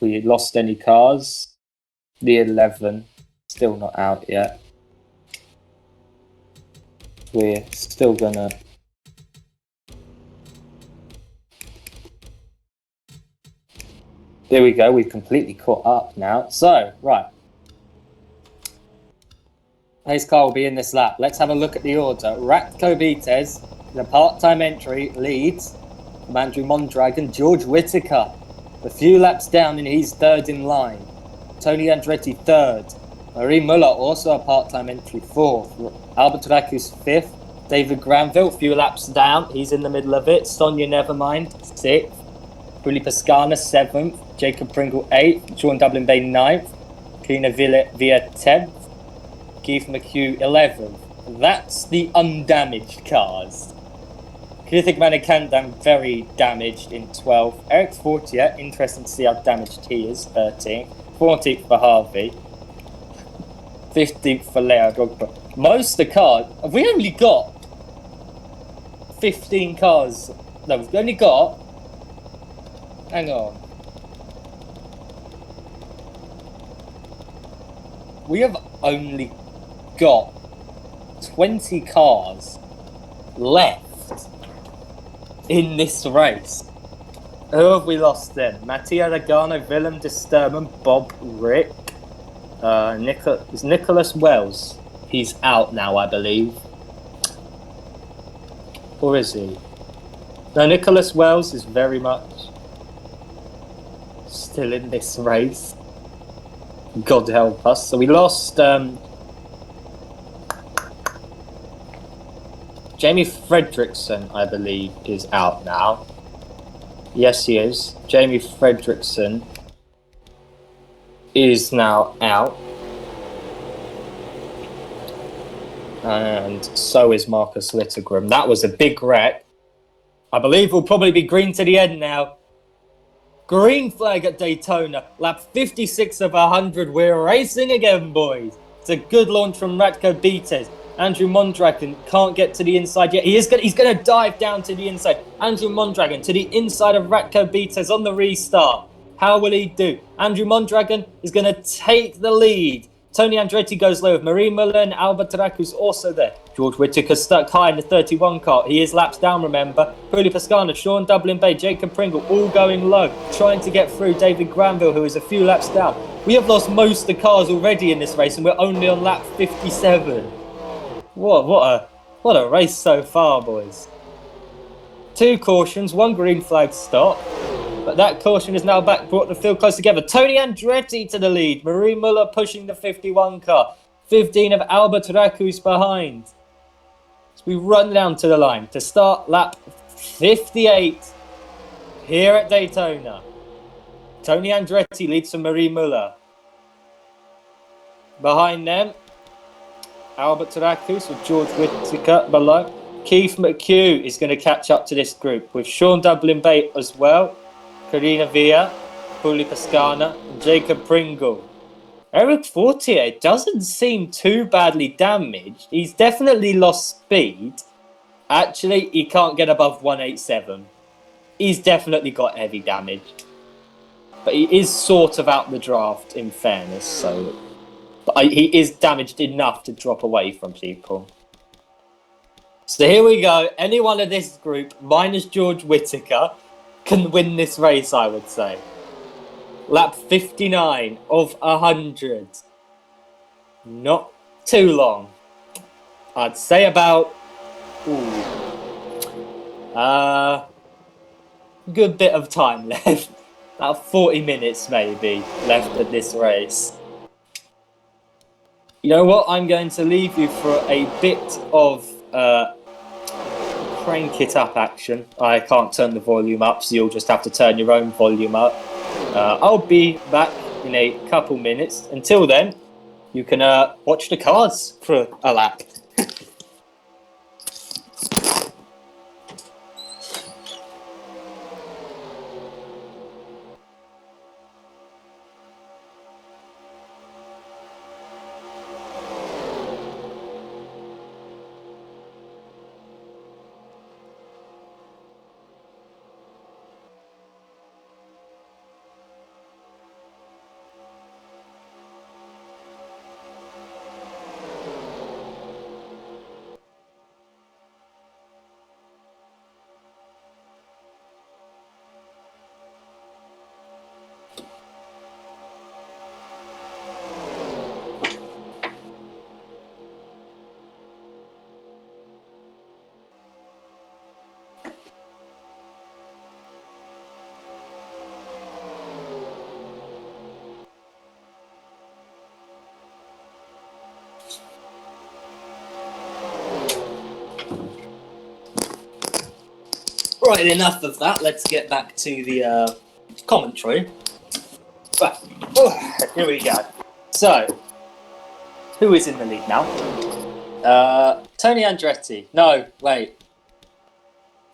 We lost any cars. The 11, still not out yet. We're still gonna... There we go, we've completely caught up now. So, right. Pace car will be in this lap. Let's have a look at the order. Ratko Vites, the part-time entry, leads from Andrew Mondragon. George Whitaker, a few laps down and he's third in line. Tony Andretti third. Marie Muller, also a part-time entry, fourth. Albert Rakus fifth. David Granville, a few laps down. He's in the middle of it. Sonia Nevermind, sixth. Bully Pascana, seventh. Jacob Pringle, eighth. Sean Dublin Bay, ninth. Kina Villa, 10th. Keith McHugh, 11th. That's the undamaged cars. Krithik Manikandan, very damaged in 12th. Eric Fortier, interesting to see how damaged he is, 13th. 14th for Harvey. 15th for Leo Drogba. Most of the cars, have we only got 15 cars? No, we've only got, hang on. We have only got 20 cars left in this race. Who have we lost then? Mattia Lagano, Willem de Sturman, Bob Rick, Nicholas Wells. He's out now, I believe. Or is he? No, Nicholas Wells is very much still in this race. God help us. So we lost Jamie Fredrickson, I believe, is out now. Yes, he is. Jamie Fredrickson is now out. And so is Marcus Littlegram. That was a big wreck. I believe we'll probably be green to the end now. Green flag at Daytona. Lap 56 of 100. We're racing again, boys. It's a good launch from Ratko Bites. Andrew Mondragon can't get to the inside yet. He's going to dive down to the inside. Andrew Mondragon to the inside of Ratko Bites on the restart. How will he do? Andrew Mondragon is going to take the lead. Tony Andretti goes low with Marie Muller and Albert Taraku's also there. George Whittaker stuck high in the 31 car. He is laps down, remember. Puli Pascana, Sean Dublin Bay, Jacob Pringle all going low, trying to get through David Granville, who is a few laps down. We have lost most of the cars already in this race and we're only on lap 57. What a race so far, boys. 2 cautions, 1 green flag stop. But that caution is now back, brought the field close together. Tony Andretti to the lead. Marie Muller pushing the 51 car. 15 of Albert Raku's behind. So we run down to the line to start lap 58 here at Daytona. Tony Andretti leads from Marie Muller. Behind them, Albert Tarakus with George Whittaker below. Keith McHugh is going to catch up to this group with Sean Dublin Bay as well. Karina Villa, Puli Pascana, and Jacob Pringle. Eric Fortier doesn't seem too badly damaged. He's definitely lost speed. Actually, he can't get above 187. He's definitely got heavy damage. But he is sort of out the draft, in fairness. But he is damaged enough to drop away from people. So here we go. Anyone of this group, minus George Whittaker, can win this race, I would say. Lap 59 of 100. Not too long. I'd say about... good bit of time left. About 40 minutes maybe left of this race. You know what? I'm going to leave you for a bit of... crank it up action. I can't turn the volume up, so you'll just have to turn your own volume up. I'll be back in a couple minutes. Until then, you can watch the cars for a lap. Right, enough of that. Let's get back to the commentary. Right, here we go. So, who is in the lead now? Tony Andretti. No, wait.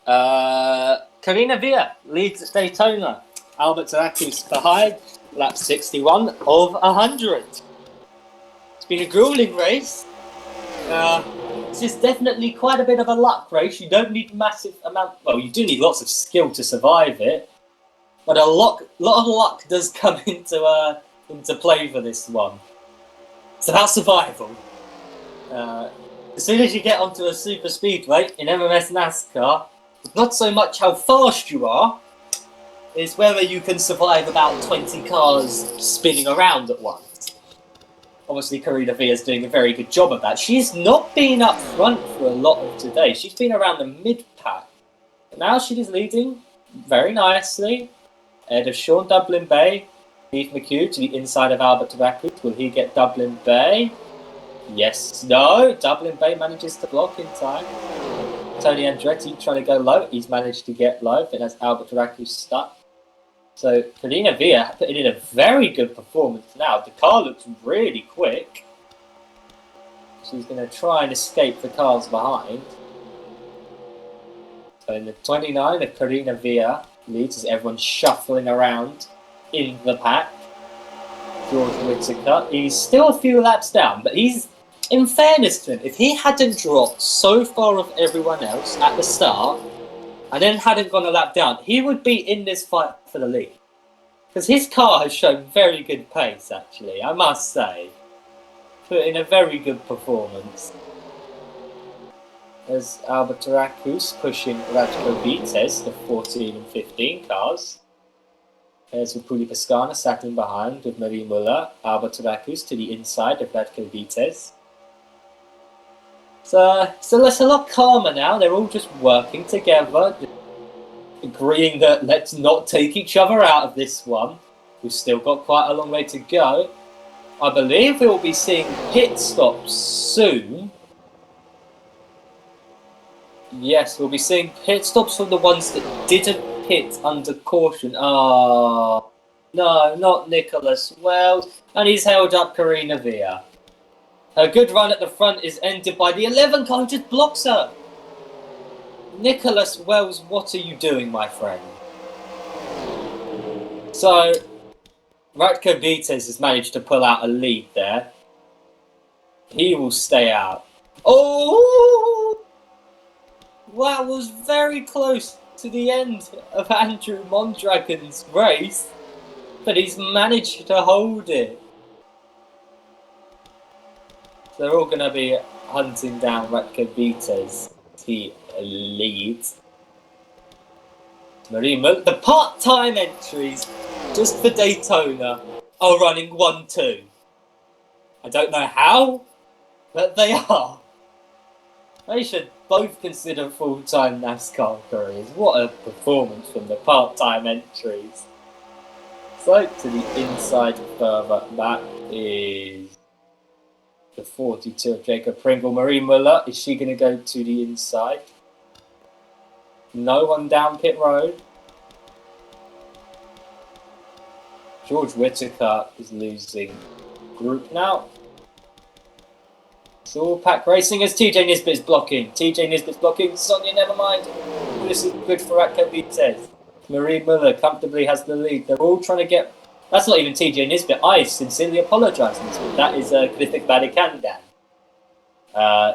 Karina Villa leads at Daytona. Albert Zaraki's behind. Lap 61 of 100. It's been a grueling race. This is definitely quite a bit of a luck race. You don't need massive amount... Well, you do need lots of skill to survive it. But a lot of luck does come into play for this one. It's about survival. As soon as you get onto a super speedway in MMS NASCAR, not so much how fast you are, it's whether you can survive about 20 cars spinning around at once. Obviously, Karina Villa's doing a very good job of that. She's not been up front for a lot of today. She's been around the mid-pack. But now she is leading very nicely. Ahead of Sean Dublin Bay. Keith McHugh to the inside of Albert Taraku. Will he get Dublin Bay? Yes. No. Dublin Bay manages to block in time. Tony Andretti trying to go low. He's managed to get low, but that's Albert Taraku stuck. So Karina Villa putting in a very good performance now. The car looks really quick. She's going to try and escape the cars behind. So in the 29 of Karina Villa leads as everyone's shuffling around in the pack. George Whittaker, he's still a few laps down, but he's, in fairness to him, if he hadn't dropped so far off everyone else at the start and then hadn't gone a lap down, he would be in this fight for the lead. Because his car has shown very good pace, actually, I must say. Put in a very good performance. There's Albert Tarakus pushing Radko Vites, the 14 and 15 cars. There's Vipuli Pascana sat in behind with Marie Muller. Albert Tarakus to the inside of Radko Vites. So it's a lot calmer now. They're all just working together, agreeing that let's not take each other out of this one. We've still got quite a long way to go. I believe we will be seeing pit stops soon. Yes, we'll be seeing pit stops from the ones that didn't pit under caution. Oh, no, not Nicholas Wells. And he's held up Karina Villa. Her good run at the front is ended by the 11 car who just blocks her. Nicholas Wells, what are you doing, my friend? So, Radko Vites has managed to pull out a lead there. He will stay out. Oh! That was very close to the end of Andrew Mondragon's race, but he's managed to hold it. So they're all going to be hunting down Radko Vites. He leads. Marima, the part-time entries just for Daytona are running 1-2. I don't know how, but they are. They should both consider full-time NASCAR careers. What a performance from the part-time entries. So to the inside further back is the 42 of Jacob Pringle. Marie Muller, is she going to go to the inside? No one down pit road. George Whittaker is losing group now. It's all pack racing as TJ Nisbet is blocking. TJ Nisbet's blocking. Sonia, never mind. This is good for Radko Vites. Marie Muller comfortably has the lead. They're all trying to get... That's not even TJ Nisbet. I sincerely apologise, Nisbet. That is Griffith Badikandan.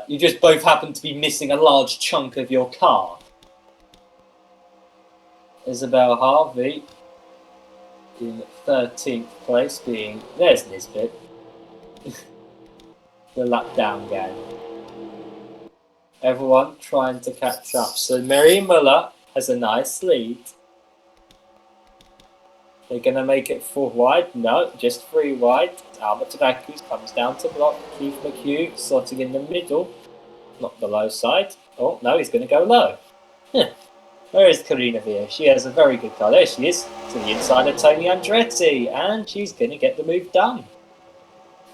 You just both happen to be missing a large chunk of your car. Isabel Harvey in 13th place being... There's Nisbet. The lap down gang. Everyone trying to catch up. So Marie Muller has a nice lead. They're going to make it 4 wide. No, just 3 wide. Albert Tarakus comes down to block. Keith McHugh slotting in the middle. Not the low side. Oh, no, he's going to go low. Where is Karina Villa? She has a very good car. There she is. To the inside of Tony Andretti. And she's going to get the move done.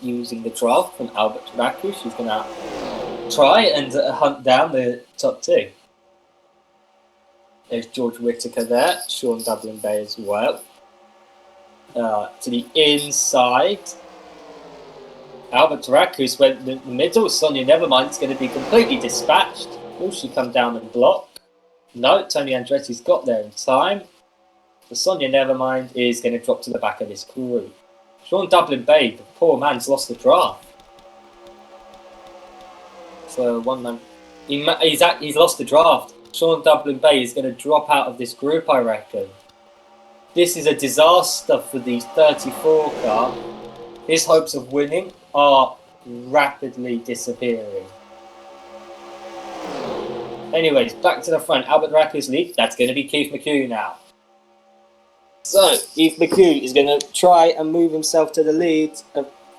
Using the draft from Albert Tarakus, she's going to try and hunt down the top 2. There's George Whittaker there. Sean Dublin Bay as well. To the inside. Albert Tarakus went in the middle. Sonia Nevermind is going to be completely dispatched. Will she come down and block? No, Tony Andretti's got there in time. So Sonia Nevermind is going to drop to the back of this group. Sean Dublin Bay, the poor man's lost the draft. So one man, he's lost the draft. Sean Dublin Bay is going to drop out of this group, I reckon. This is a disaster for the 34 car. His hopes of winning are rapidly disappearing. Anyways, back to the front. Albert Tarakus lead. That's going to be Keith McHugh now. So, Keith McHugh is going to try and move himself to the lead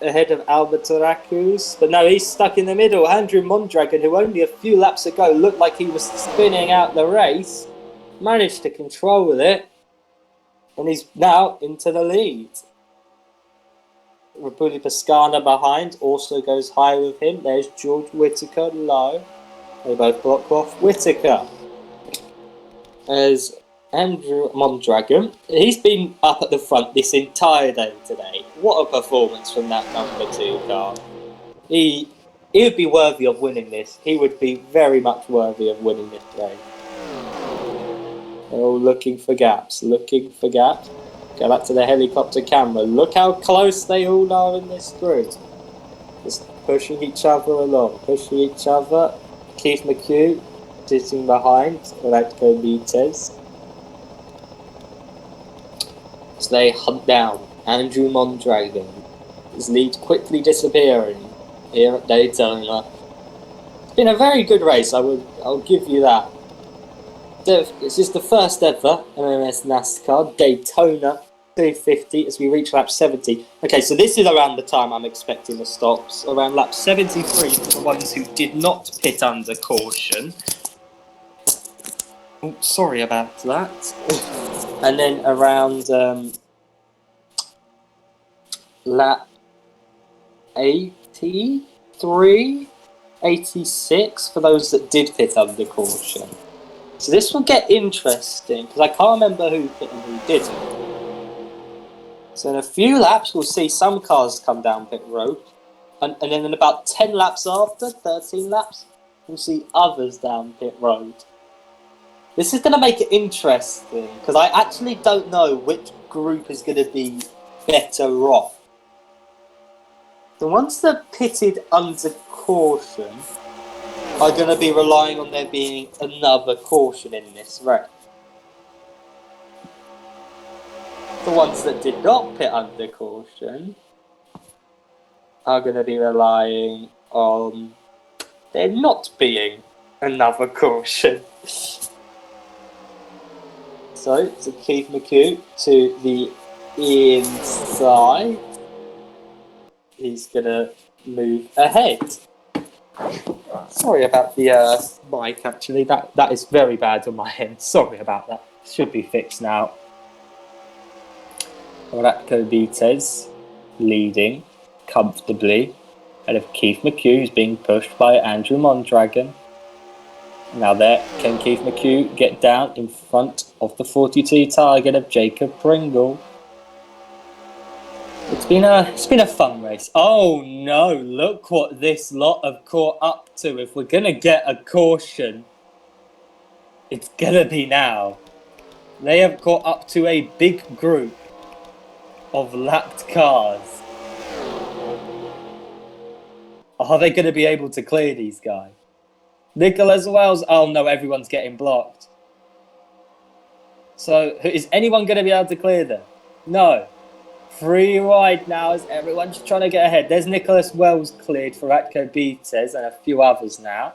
ahead of Albert Tarakus. But no, he's stuck in the middle. Andrew Mondragon, who only a few laps ago looked like he was spinning out the race, managed to control it. And he's now into the lead. Rapuli Pascana behind also goes high with him. There's George Whittaker low. They both block off Whitaker. As Andrew Mondragon, he's been up at the front this entire day today. What a performance from that number 2 car. He would be worthy of winning this. He would be very much worthy of winning this race. They're all looking for gaps. Go back to the helicopter camera. Look how close they all are in this group. Just pushing each other along. Keith McHugh sitting behind Radko Benitez. So they hunt down Andrew Mondragon. His lead quickly disappearing here at Daytona. It's been a very good race, I'll give you that. This is the first ever MMS NASCAR Daytona 250 as we reach lap 70. Okay, so this is around the time I'm expecting the stops. Around lap 73 for the ones who did not pit under caution. Oh, sorry about that. And then around lap 83, 86 for those that did pit under caution. So this will get interesting because I can't remember who pit and who didn't. So in a few laps we'll see some cars come down pit road, and then in about 10 laps after, 13 laps, we'll see others down pit road. This is going to make it interesting because I actually don't know which group is going to be better off. The ones that pitted under caution are going to be relying on there being another caution in this race. The ones that did not pit under caution are going to be relying on there not being another caution. So Keith McHugh to the inside. He's going to move ahead. Sorry about the mic, actually. That is very bad on my end. Sorry about that. Should be fixed now. Radko Benitez leading comfortably ahead of Keith McHugh, who's being pushed by Andrew Mondragon. Now there, can Keith McHugh get down in front of the 42 target of Jacob Pringle? It's been a fun race. Oh no, look what this lot have caught up to. If we're going to get a caution, it's going to be now. They have caught up to a big group of lapped cars. Are they going to be able to clear these guys? Nicholas Wells, oh no, everyone's getting blocked. So is anyone going to be able to clear them? No. Free ride now as everyone's trying to get ahead. There's Nicholas Wells cleared for Radko Benitez and a few others now.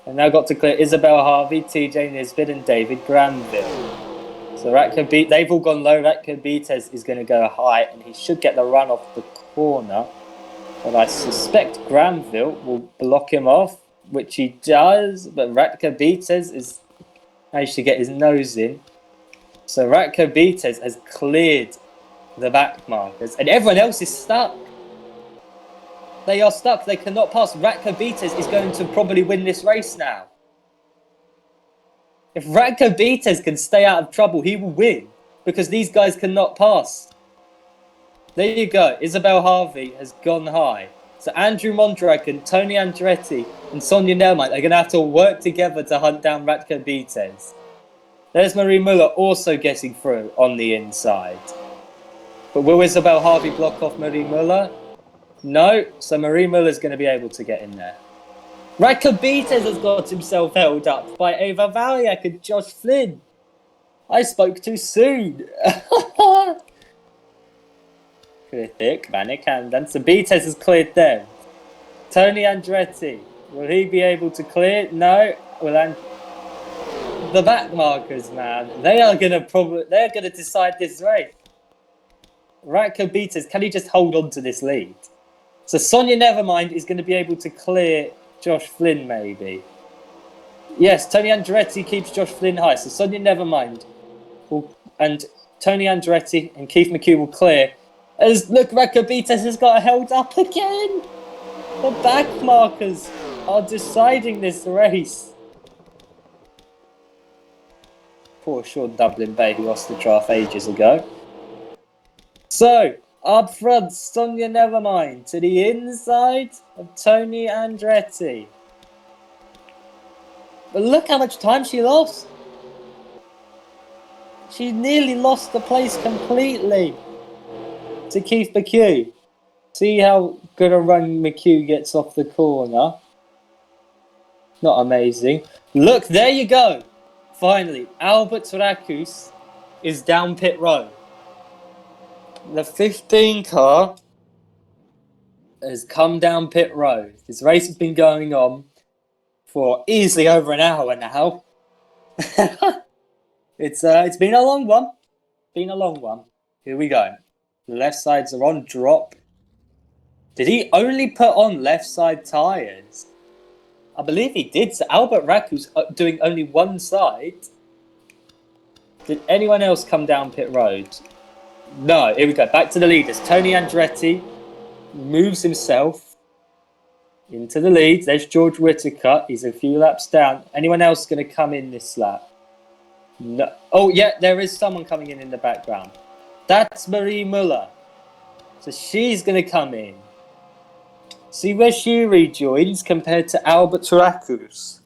And now got to clear Isabel Harvey, TJ Nisbet and David Granville. So they've all gone low. Radko Benitez is going to go high and he should get the run off the corner. But I suspect Granville will block him off, which he does. But Radko Benitez is managed to get his nose in. So Radko Benitez has cleared the back markers, and everyone else is stuck. They are stuck. They cannot pass. Radko Benitez is going to probably win this race now. If Radko Benitez can stay out of trouble, he will win because these guys cannot pass. There you go. Isabel Harvey has gone high. So Andrew Mondragon, Tony Andretti, and Sonia Nelmite are going to have to work together to hunt down Radko Benitez. There's Marie Muller also getting through on the inside. But will Isabel Harvey block off Marie Muller? No, so Marie Muller's going to be able to get in there. Radko Benitez has got himself held up by Ava Valiak and Josh Flynn. I spoke too soon. Kritik, Vanek, and then so Benitez has cleared them. Tony Andretti, will he be able to clear? No. The back markers, man, they're going to decide this race. Radko Benitez, can he just hold on to this lead? So Sonia Nevermind is going to be able to clear Josh Flynn, maybe. Yes, Tony Andretti keeps Josh Flynn high. So Sonia Nevermind and Tony Andretti and Keith McHugh will clear. As look, Radko Benitez has got held up again. The back markers are deciding this race. Poor Sean Dublin Bay, who lost the draft ages ago. So, up front, Sonia Nevermind to the inside of Tony Andretti. But look how much time she lost. She nearly lost the place completely to Keith McHugh. See how good a run McHugh gets off the corner. Not amazing. Look, there you go. Finally, Albert Rakus is down pit road. The 15 car has come down pit road. This race has been going on for easily over an hour now. It's been a long one. Here we go. The left sides are on drop. Did he only put on left side tyres? I believe he did. So Albert Raku's doing only one side. Did anyone else come down pit road? No, here we go. Back to the leaders. Tony Andretti moves himself into the lead. There's George Whittaker. He's a few laps down. Anyone else going to come in this lap? No. Oh, yeah, there is someone coming in the background. That's Marie Muller. So she's going to come in. See where she rejoins compared to Albert Rakus.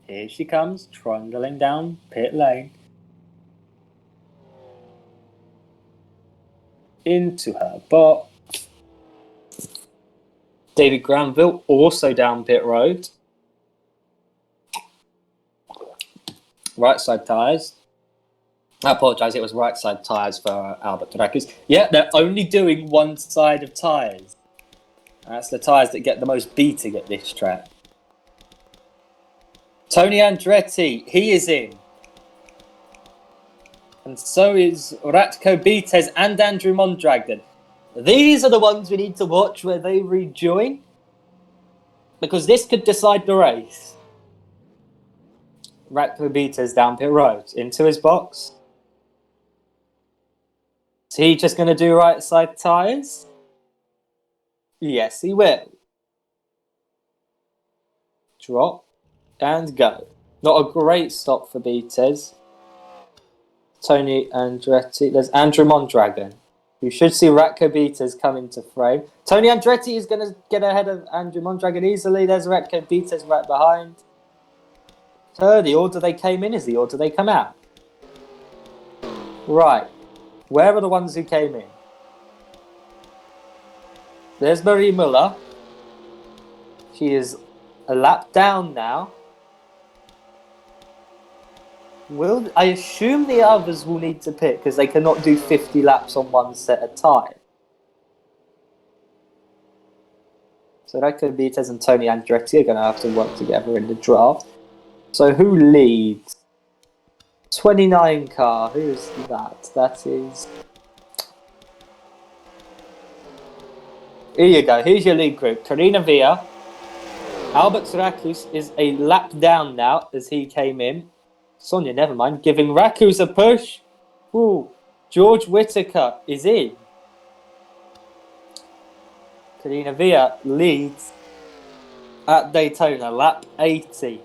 Here she comes, trundling down pit lane. Into her box. David Granville also down pit road. Right side tyres. I apologise, it was right side tyres for Albert Rakus. Yeah, they're only doing one side of tyres. That's the tyres that get the most beating at this track. Tony Andretti, he is in. And so is Ratko Bites and Andrew Mondragon. These are the ones we need to watch where they rejoin. Because this could decide the race. Ratko Bites down pit road into his box. Is he just going to do right side tyres? Yes, he will. Drop and go. Not a great stop for Bites. Tony Andretti. There's Andrew Mondragon. You should see Ratko Bites come into frame. Tony Andretti is going to get ahead of Andrew Mondragon easily. There's Ratko Bites right behind. So the order they came in is the order they come out. Right. Where are the ones who came in? There's Marie Muller. She is a lap down now. I assume the others will need to pit because they cannot do 50 laps on one set of tyre. So that could be Tez and Tony Andretti are going to have to work together in the draft. So who leads? 29 car. Who's that? That is... Here you go. Here's your lead group. Karina Villa. Albert Rakus is a lap down now as he came in. Sonia Nevermind giving Rakus a push. Ooh. George Whittaker is in. Karina Villa leads at Daytona, lap 80.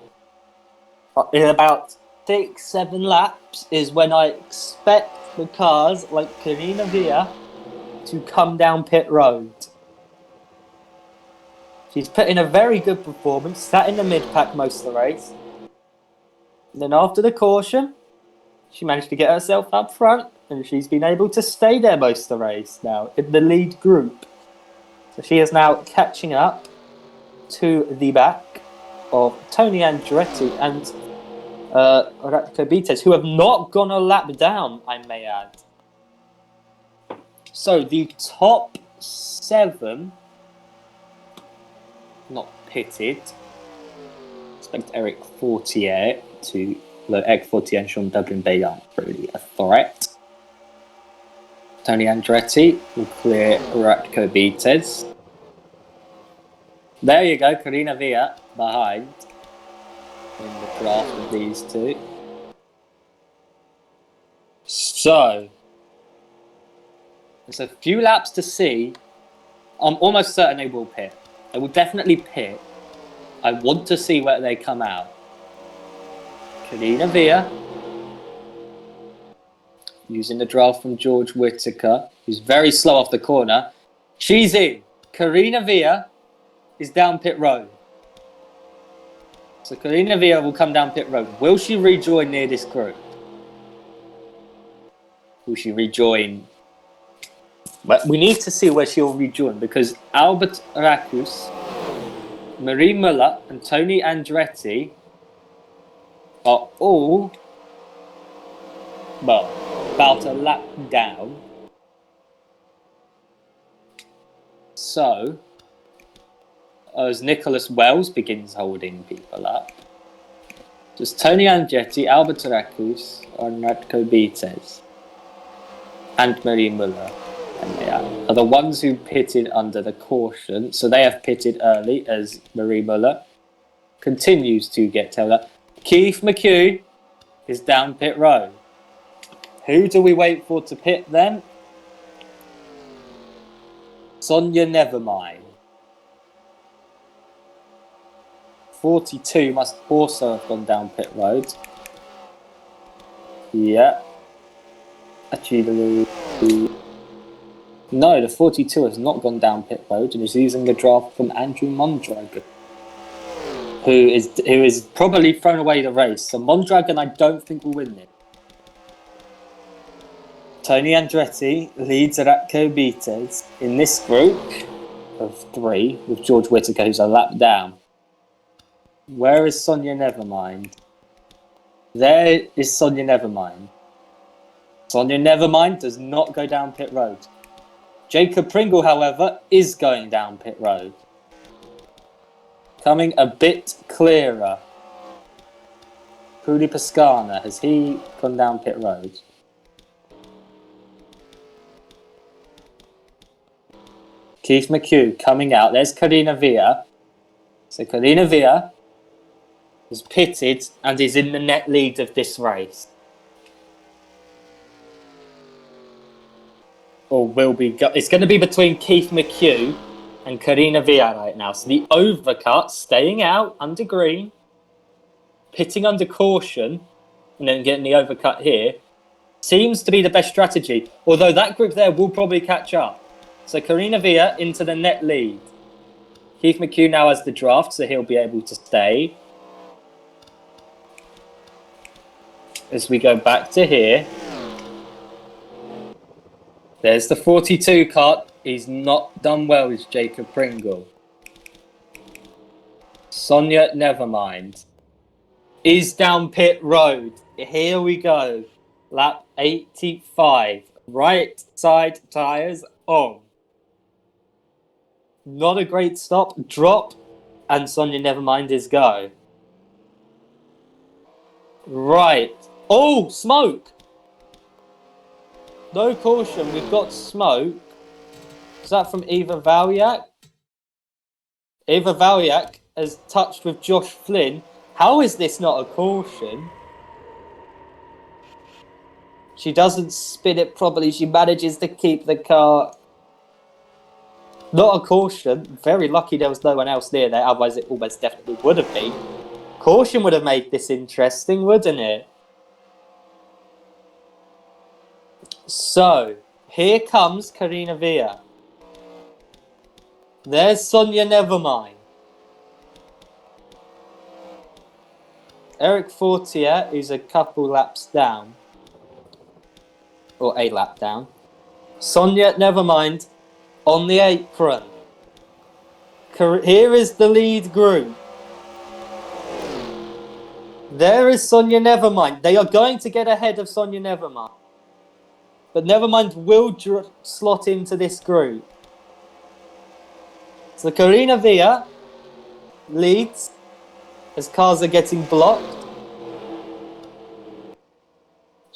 In about 6-7 laps is when I expect the cars like Karina Villa to come down pit road. She's put in a very good performance, sat in the mid-pack most of the race. And then after the caution, she managed to get herself up front and she's been able to stay there most of the race now in the lead group. So she is now catching up to the back of Tony Andretti and Ratko Bites, who have not gone a lap down, I may add. So the top 7, not pitted. Expect Eric Fortier to... Although Eric Fortier and Sean Dublin Bay aren't really a threat. Tony Andretti will clear Ratko Bites. There you go, Karina Villa behind in the draft of these two. So, there's a few laps to see I'm almost certain they will pit. They will definitely pit. I want to see where they come out. Karina Villa, using the draft from George Whittaker, who's very slow off the corner. She's in. Karina Villa is down pit road. So Karina Villa will come down pit road. Will she rejoin near this group? Will she rejoin? But we need to see where she'll rejoin, because Albert Racus, Marie Muller and Tony Andretti are all, well, about a lap down. So, as Nicholas Wells begins holding people up, just Tony Andretti, Albert Racus, and Radko Betes, and Marie Muller are the ones who pitted under the caution. So they have pitted early, as Marie Muller continues to get tailed up. Keith McHugh is down pit road. Who do we wait for to pit then? Sonia Nevermind. 42 must also have gone down pit road. Yeah. Actually, no, the 42 has not gone down pit road and is using the draft from Andrew Mondragon, who is probably thrown away the race. So Mondragon, I don't think will win it. Tony Andretti leads Radko Betes in this group of 3 with George Whittaker, who's a lap down. Where is Sonia Nevermind? There is Sonia Nevermind. Sonia Nevermind does not go down pit road. Jacob Pringle, however, is going down pit road. Coming a bit clearer. Puli Pascana, has he gone down pit road? Keith McHugh coming out. There's Karina Villa. So Karina Villa is pitted and is in the net lead of this race. Or will be. It's going to be between Keith McHugh and Karina Villa right now. So the overcut, staying out under green, pitting under caution, and then getting the overcut here, seems to be the best strategy. Although that group there will probably catch up. So Karina Villa into the net lead. Keith McHugh now has the draft, so he'll be able to stay. As we go back to here. There's the 42 cart. He's not done well with Jacob Pringle. Sonia Nevermind is down pit road. Here we go. Lap 85. Right side tyres on. Not a great stop. Drop. And Sonia Nevermind is go. Right. Oh, smoke. No caution. We've got smoke. Is that from Eva Valyak? Eva Valyak has touched with Josh Flynn. How is this not a caution? She doesn't spin it properly. She manages to keep the car. Not a caution. Very lucky there was no one else near there. Otherwise, it almost definitely would have been. Caution would have made this interesting, wouldn't it? So, here comes Karina Villa. There's Sonia Nevermind. Eric Fortier, who's a couple laps down. Or a lap down. Sonia Nevermind on the apron. Here is the lead group. There is Sonia Nevermind. They are going to get ahead of Sonia Nevermind. But Nevermind will slot into this group. So Karina Villa leads as cars are getting blocked.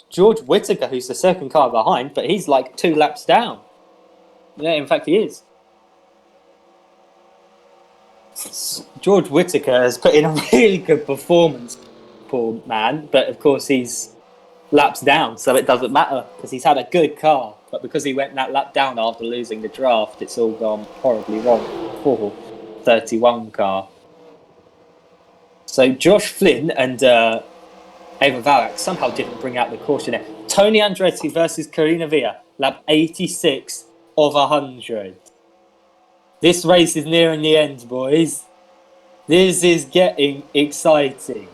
George Whittaker, who's the second car behind, but he's like 2 laps down. Yeah, in fact, he is. George Whittaker has put in a really good performance, poor man, but of course he's laps down, so it doesn't matter because he's had a good car. but because he went that lap down after losing the draft, it's all gone horribly wrong for 31 car. So Josh Flynn and Ava Valak somehow didn't bring out the caution there. Tony Andretti versus Karina Villa, lap 86 of 100. This race is nearing the end, boys. This is getting exciting.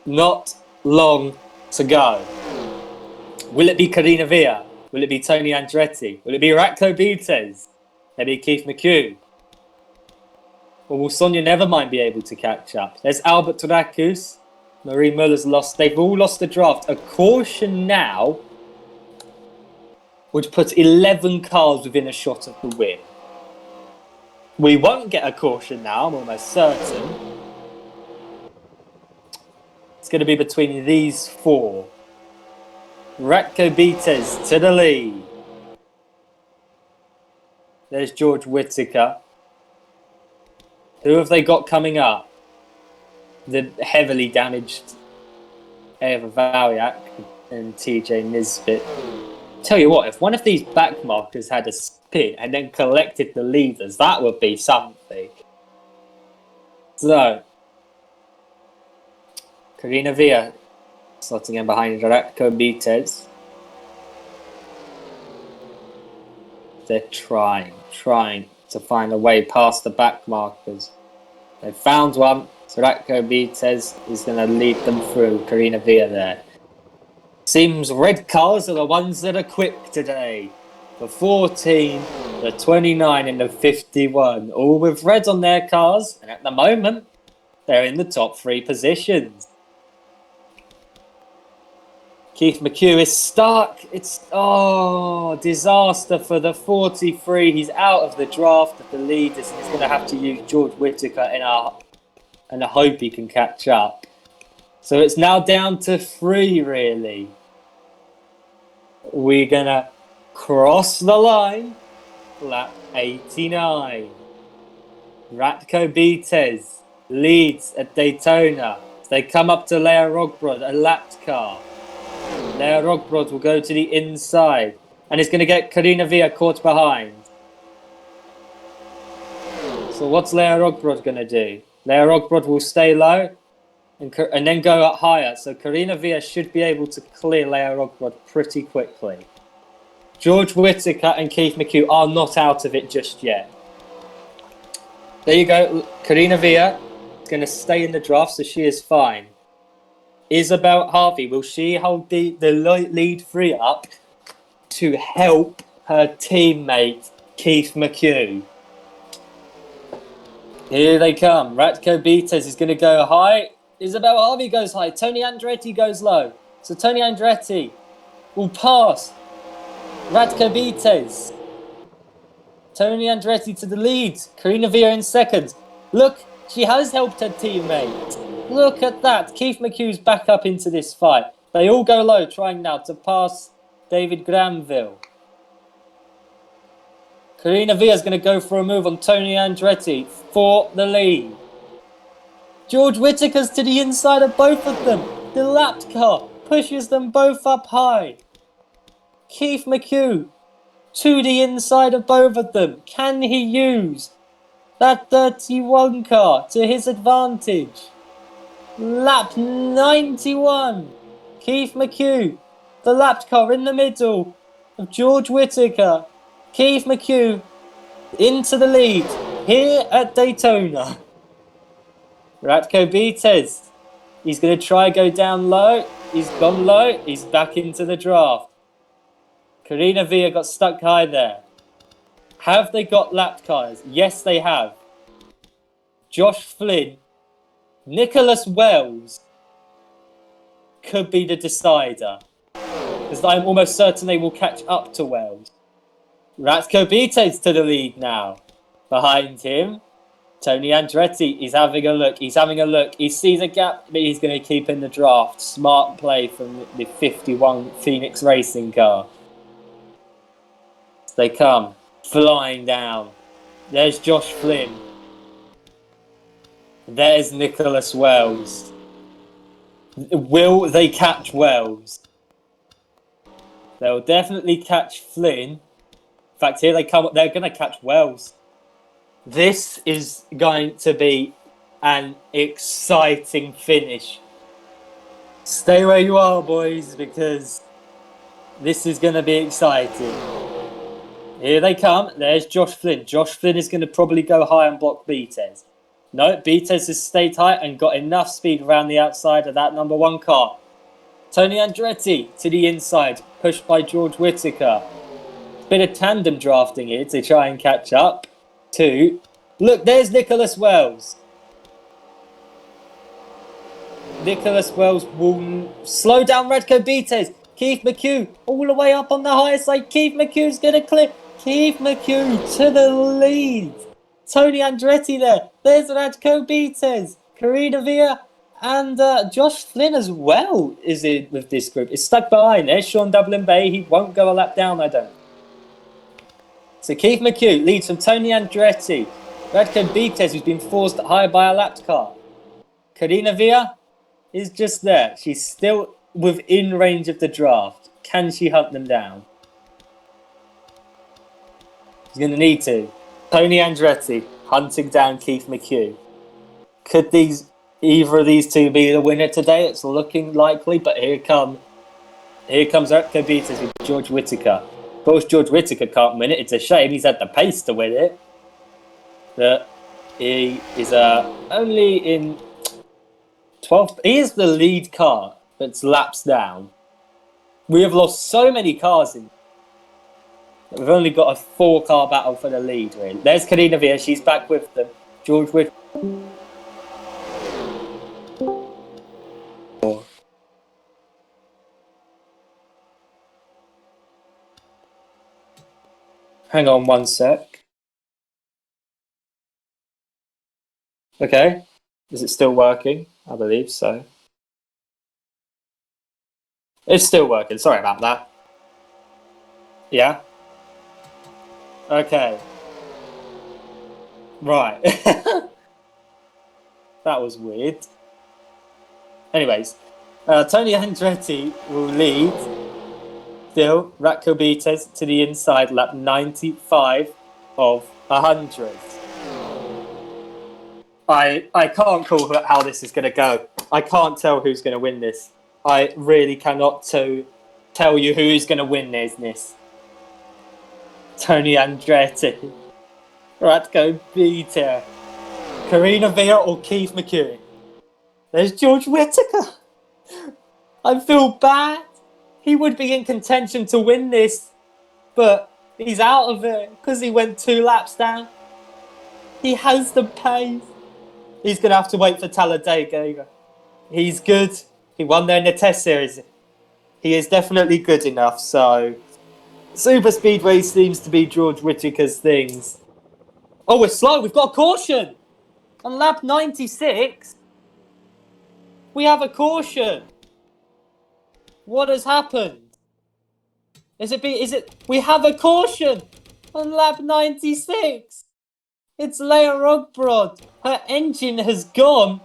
Not long to go. Will it be Karina Villa? Will it be Tony Andretti? Will it be Ratko Benitez? Maybe Keith McHugh? Or will Sonia Nevermind be able to catch up? There's Albert Trakus. Marie Muller's lost. They've all lost the draft. A caution now would put 11 cars within a shot of the win. We won't get a caution now, I'm almost certain. It's going to be between these four. Ratko Benitez to the lead. There's George Whittaker. Who have they got coming up? The heavily damaged Eva Valyak and TJ Nisbet. Tell you what, if one of these backmarkers had a spin and then collected the leaders, that would be something. So, Karina Villa slotting in behind Ratko Benitez. They're trying to find a way past the backmarkers. They've found one, so Ratko Benitez is going to lead them through. Karina Villa there. Seems red cars are the ones that are quick today. The 14, the 29 and the 51. All with red on their cars. And at the moment, they're in the top 3 positions. Keith McHugh is stuck. It's, disaster for the 43. He's out of the draft of the leaders. And he's going to have to use George Whittaker and I hope he can catch up. So it's now down to 3, really. We're going to cross the line. Lap 89. Ratko Benitez leads at Daytona. They come up to Leah Rogbrod, a lapped car. Leah Rogbrod will go to the inside. And it's going to get Karina Villa caught behind. So what's Leah Rogbrod going to do? Leah Rogbrod will stay low and then go up higher. So Karina Villa should be able to clear Leah Rogbrod pretty quickly. George Whittaker and Keith McHugh are not out of it just yet. There you go. Karina Villa is going to stay in the draft, so she is fine. Isabel Harvey, will she hold the lead 3 up to help her teammate Keith McHugh? Here they come. Ratko Benitez is going to go high. Isabel Harvey goes high. Tony Andretti goes low. So Tony Andretti will pass Ratko Benitez. Tony Andretti to the lead. Karina Villa in second. Look, she has helped her teammate. Look at that. Keith McHugh's back up into this fight. They all go low, trying now to pass David Granville. Karina Villa's going to go for a move on Tony Andretti for the lead. George Whittaker's to the inside of both of them. The lapped car pushes them both up high. Keith McHugh to the inside of both of them. Can he use that 31 car to his advantage? Lap 91. Keith McHugh, the lapped car in the middle of George Whittaker. Keith McHugh into the lead here at Daytona. Ratko Benitez, he's going to try go down low. He's gone low. He's back into the draft. Karina Villa got stuck high there. Have they got lapped cars? Yes, they have. Josh Flynn, Nicholas Wells could be the decider. Because I'm almost certain they will catch up to Wells. Ratko Benitez to the lead now. Behind him, Tony Andretti is having a look. He sees a gap, but he's going to keep in the draft. Smart play from the 51 Phoenix Racing car. They come flying down. There's Josh Flynn. There's Nicholas Wells. Will they catch Wells? They'll definitely catch Flynn. In fact, here they come. They're going to catch Wells. This is going to be an exciting finish. Stay where you are, boys, because this is going to be exciting. Here they come. There's Josh Flynn. Josh Flynn is going to probably go high and block Beatez. No, Beatez has stayed high and got enough speed around the outside of that number 1 car. Tony Andretti to the inside, pushed by George Whittaker. Bit of tandem drafting here to try and catch up to... Look, there's Nicholas Wells. Nicholas Wells will slow down Radko Beatez. Keith McHugh all the way up on the high side. Keith McHugh's going to clear. Keith McHugh to the lead. Tony Andretti there. There's Radko Beatez. Karina Villa and Josh Flynn as well is in with this group. It's stuck behind. There's Sean Dublin Bay. He won't go a lap down, I don't. So Keith McHugh leads from Tony Andretti. Radko Beatez, who's been forced higher by a lapped car. Karina Villa is just there. She's still within range of the draft. Can she hunt them down? She's going to need to. Tony Andretti hunting down Keith McHugh. Could either of these two be the winner today? It's looking likely, but here comes Radko Beatez with George Whittaker. Of course, George Whittaker can't win it. It's a shame. He's had the pace to win it. But he is only in 12th. He is the lead car that's laps down. We have lost so many cars in. We've only got a 4-car battle for the lead, really. There's Karina Villa. She's back with them. George Whittaker. Hang on one sec. Okay. Is it still working? I believe so. It's still working. Sorry about that. Yeah? Okay. Right. That was weird. Anyways, Tony Andretti will lead. Still, Radko Beatez to the inside, lap 95 of 100. I can't call how this is going to go. I can't tell who's going to win this. I really cannot tell you who is going to win this. Tony Andretti, Radko Beatez, Karina Villa or Keith McHugh. There's George Whittaker. I feel bad. He would be in contention to win this, but he's out of it because he went 2 laps down. He has the pace. He's going to have to wait for Talladega. He's good. He won there in the test series. He is definitely good enough, so... Super Speedway seems to be George Whittaker's things. Oh, we're slow. We've got a caution. On lap 96, we have a caution. What has happened? We have a caution on lap 96. It's Leia Rogbrod. Her engine has gone.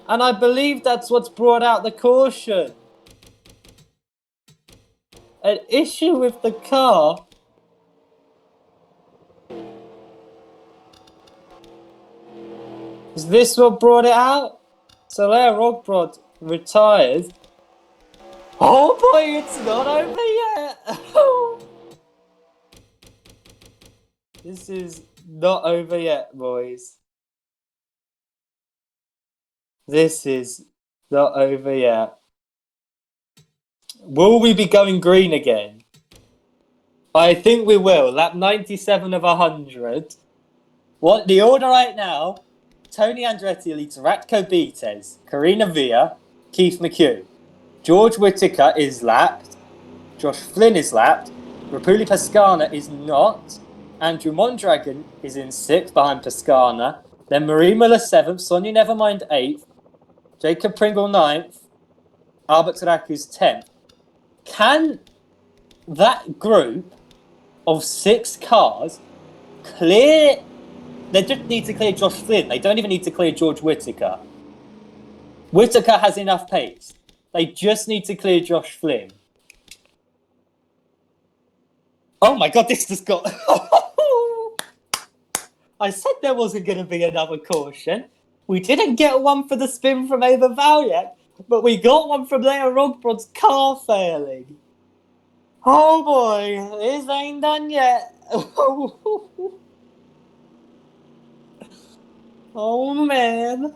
And I believe that's what's brought out the caution. An issue with the car. Is this what brought it out? So Leia Rogbrod retired. Oh boy, it's not over yet. This is not over yet, boys. This is not over yet. Will we be going green again? I think we will. Lap 97 of 100. What the order right now? Tony Andretti leads Radko Beatez, Karina Villa, Keith McHugh. George Whittaker is lapped. Josh Flynn is lapped. Rapuli Pascana is not. Andrew Mondragon is in 6th behind Pascana. Then Marie Muller 7th. Sonia Nevermind 8th. Jacob Pringle 9th. Albert Taraku's 10th. Can that group of 6 cars clear... They just need to clear Josh Flynn. They don't even need to clear George Whittaker. Whittaker has enough pace. They just need to clear Josh Flynn. Oh my god, this just got... I said there wasn't going to be another caution. We didn't get one for the spin from Ava Valiant, but we got one from Leia Rogbrod's car failing. Oh boy, this ain't done yet. Oh man.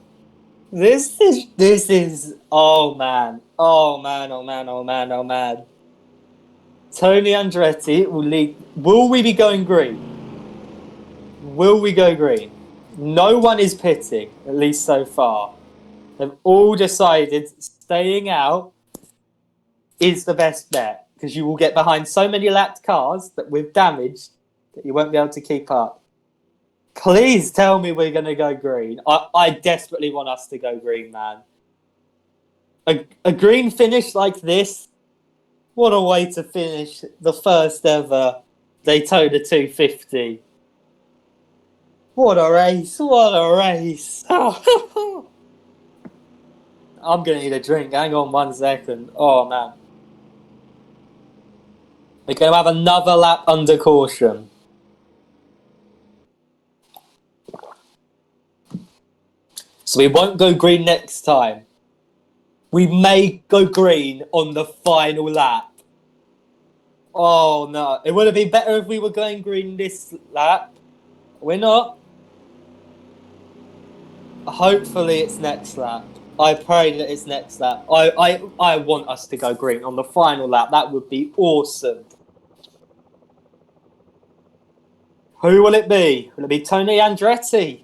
This is oh man. Tony Andretti will lead. Will we be going green? Will we go green? No one is pitting, at least so far. They've all decided staying out is the best bet because you will get behind so many lapped cars that with damage that you won't be able to keep up. Please tell me we're going to go green. I desperately want us to go green, man. A green finish like this, what a way to finish the first ever Daytona 250. What a race, what a race. I'm going to need a drink. Hang on 1 second. Oh, man. We're going to have another lap under caution. So we won't go green next time. We may go green on the final lap. Oh, no. It would have been better if we were going green this lap. We're not. Hopefully it's next lap. I pray that it's next lap. I want us to go green on the final lap. That would be awesome. Who will it be? Will it be Tony Andretti?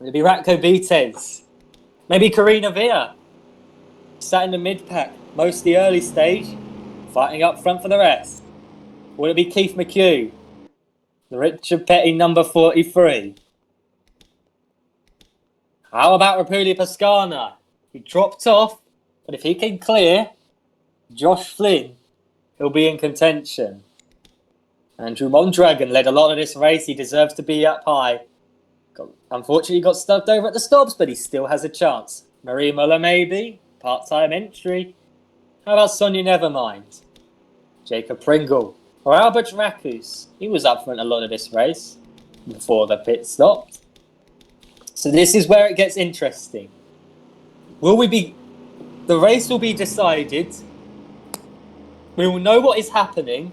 Will it be Ratko Benitez? Maybe Karina Villa? Sat in the mid-pack, most of the early stage, fighting up front for the rest. Will it be Keith McHugh? The Richard Petty number 43? How about Rapuli Pascana? He dropped off, but if he can clear Josh Flynn, he'll be in contention. Andrew Mondragon led a lot of this race. He deserves to be up high. Unfortunately, got stuffed over at the stops, but he still has a chance. Marie Muller, maybe. Part-time entry. How about Sonia Nevermind? Jacob Pringle. Or Albert Rakus. He was up front a lot of this race before the pit stopped. So this is where it gets interesting. The race will be decided. We will know what is happening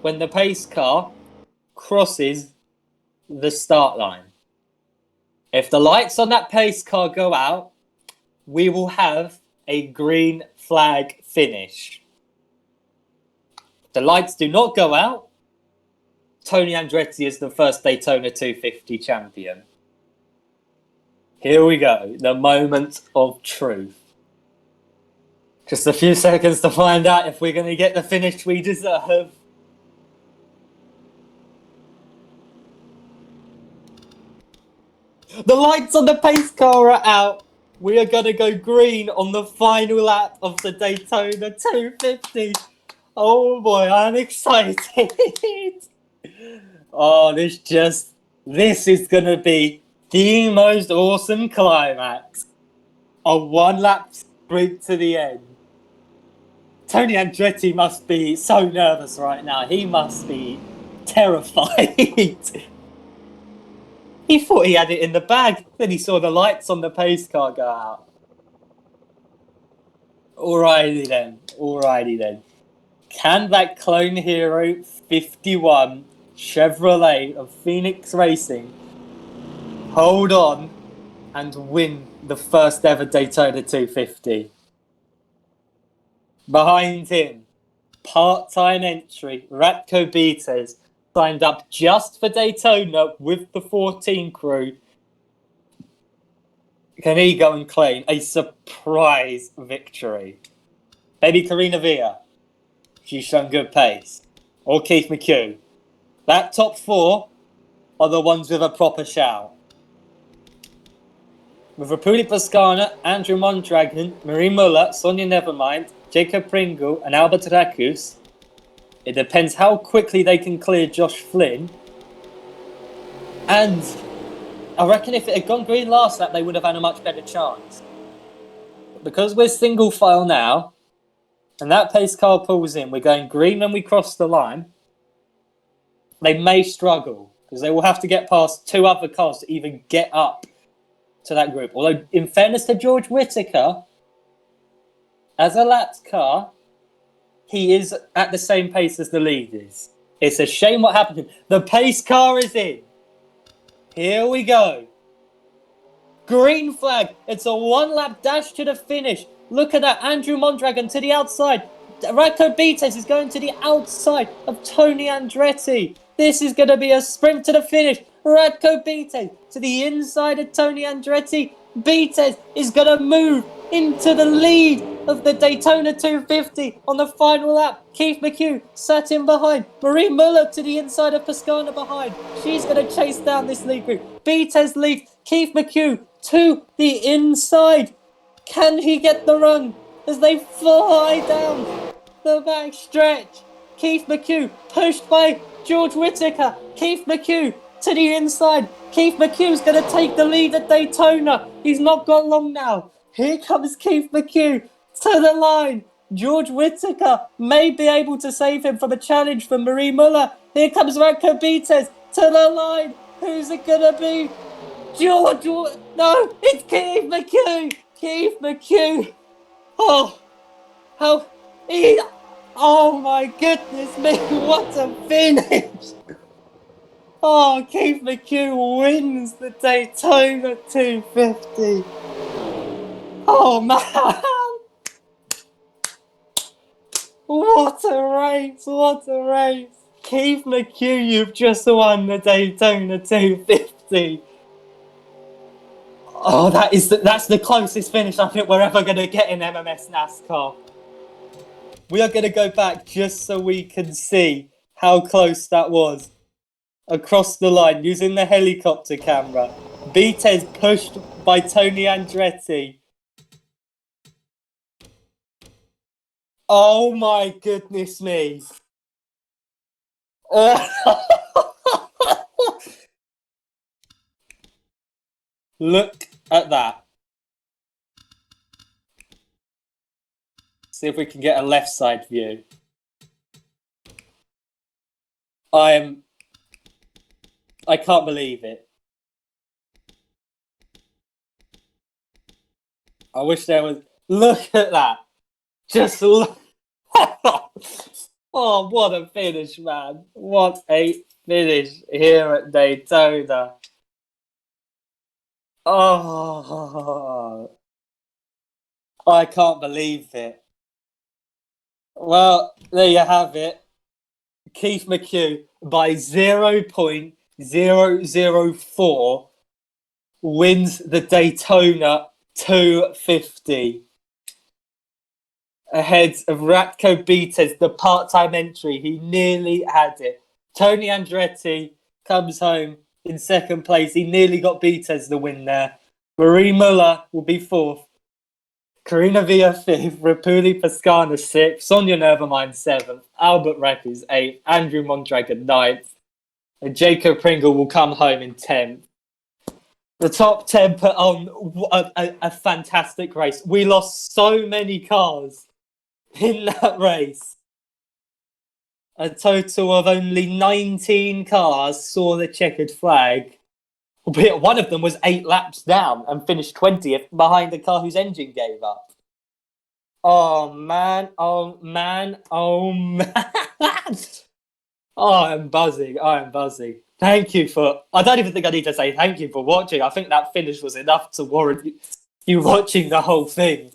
when the pace car crosses the start line. If the lights on that pace car go out, we will have a green flag finish. If the lights do not go out, Tony Andretti is the first Daytona 250 champion. Here we go, the moment of truth. Just a few seconds to find out if we're going to get the finish we deserve. The lights on the pace car are out. We are going to go green on the final lap of the Daytona 250. Oh boy, I'm excited. Oh, this is going to be the most awesome climax. A one-lap sprint to the end. Tony Andretti must be so nervous right now. He must be terrified. He thought he had it in the bag. Then he saw the lights on the pace car go out. Alrighty then. Can that Clone Hero 51 Chevrolet of Phoenix Racing hold on and win the first ever Daytona 250? Behind him, part-time entry, Ratko Benitez, signed up just for Daytona with the 14 crew. Can he go and claim a surprise victory? Maybe Karina Villa. She's shown good pace. Or Keith McHugh. That top four are the ones with a proper shout. With Rapuli Pascana, Andrew Mondragon, Marie Muller, Sonia Nevermind, Jacob Pringle and Albert Rakus, it depends how quickly they can clear Josh Flynn. And I reckon if it had gone green last lap, they would have had a much better chance. But because we're single file now, and that pace car pulls in, we're going green when we cross the line. they may struggle because they will have to get past 2 other cars to even get up to that group. Although, in fairness to George Whittaker, as a lapped car, he is at the same pace as the lead is. It's a shame what happened to him. The pace car is in. Here we go. Green flag. It's a 1-lap dash to the finish. Look at that. Andrew Mondragon to the outside. Radko Bites is going to the outside of Tony Andretti. This is going to be a sprint to the finish. Radko Bites to the inside of Tony Andretti. Bites is going to move into the lead of the Daytona 250 on the final lap. Keith McHugh sat in behind. Marie Muller to the inside of Pascana behind. She's going to chase down this lead group. Bites leads. Keith McHugh to the inside. Can he get the run as they fly down the back stretch? Keith McHugh pushed by George Whittaker. Keith McHugh to the inside. Keith McHugh's going to take the lead at Daytona. He's not got long now. Here comes Keith McHugh to the line. George Whittaker may be able to save him from a challenge from Marie Muller. Here comes Radko Bites to the line. Who's it going to be? George? No, it's Keith McHugh. Keith McHugh. Oh, how he... Oh my goodness me, what a finish! Oh, Keith McHugh wins the Daytona 250. Oh man! What a race, what a race! Keith McHugh, you've just won the Daytona 250. Oh, that's the closest finish I think we're ever going to get in MMS NASCAR. We are going to go back just so we can see how close that was. Across the line, using the helicopter camera. Bites pushed by Tony Andretti. Oh my goodness me. Look at that. See if we can get a left side view. I can't believe it. I wish there was... Look at that. Just look. Oh, what a finish, man. What a finish here at Daytona. Oh, I can't believe it. Well, there you have it. Keith McHugh by 0.004 wins the Daytona 250 ahead of Radko Bites, the part-time entry. He nearly had it. Tony Andretti comes home in second place. He nearly got Bites the win there. Marie Muller will be fourth. Karina Villa fifth, Rapuli Pascana sixth, Sonia Nervermind seventh, Albert Reckers eighth, Andrew Mondragon ninth, and Jacob Pringle will come home in 10th. The top 10 put on a fantastic race. We lost so many cars in that race. A total of only 19 cars saw the checkered flag. Albeit one of them was 8 laps down and finished 20th behind a car whose engine gave up. Oh man, oh man, oh man. Oh, I'm buzzing, Thank you for... I don't even think I need to say thank you for watching. I think that finish was enough to warrant you watching the whole thing.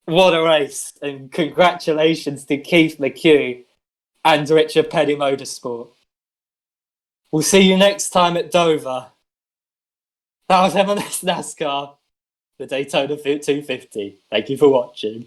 What a race. And congratulations to Keith McHugh and Richard Petty Motorsport. We'll see you next time at Dover. That was MMS NASCAR, the Daytona 250. Thank you for watching.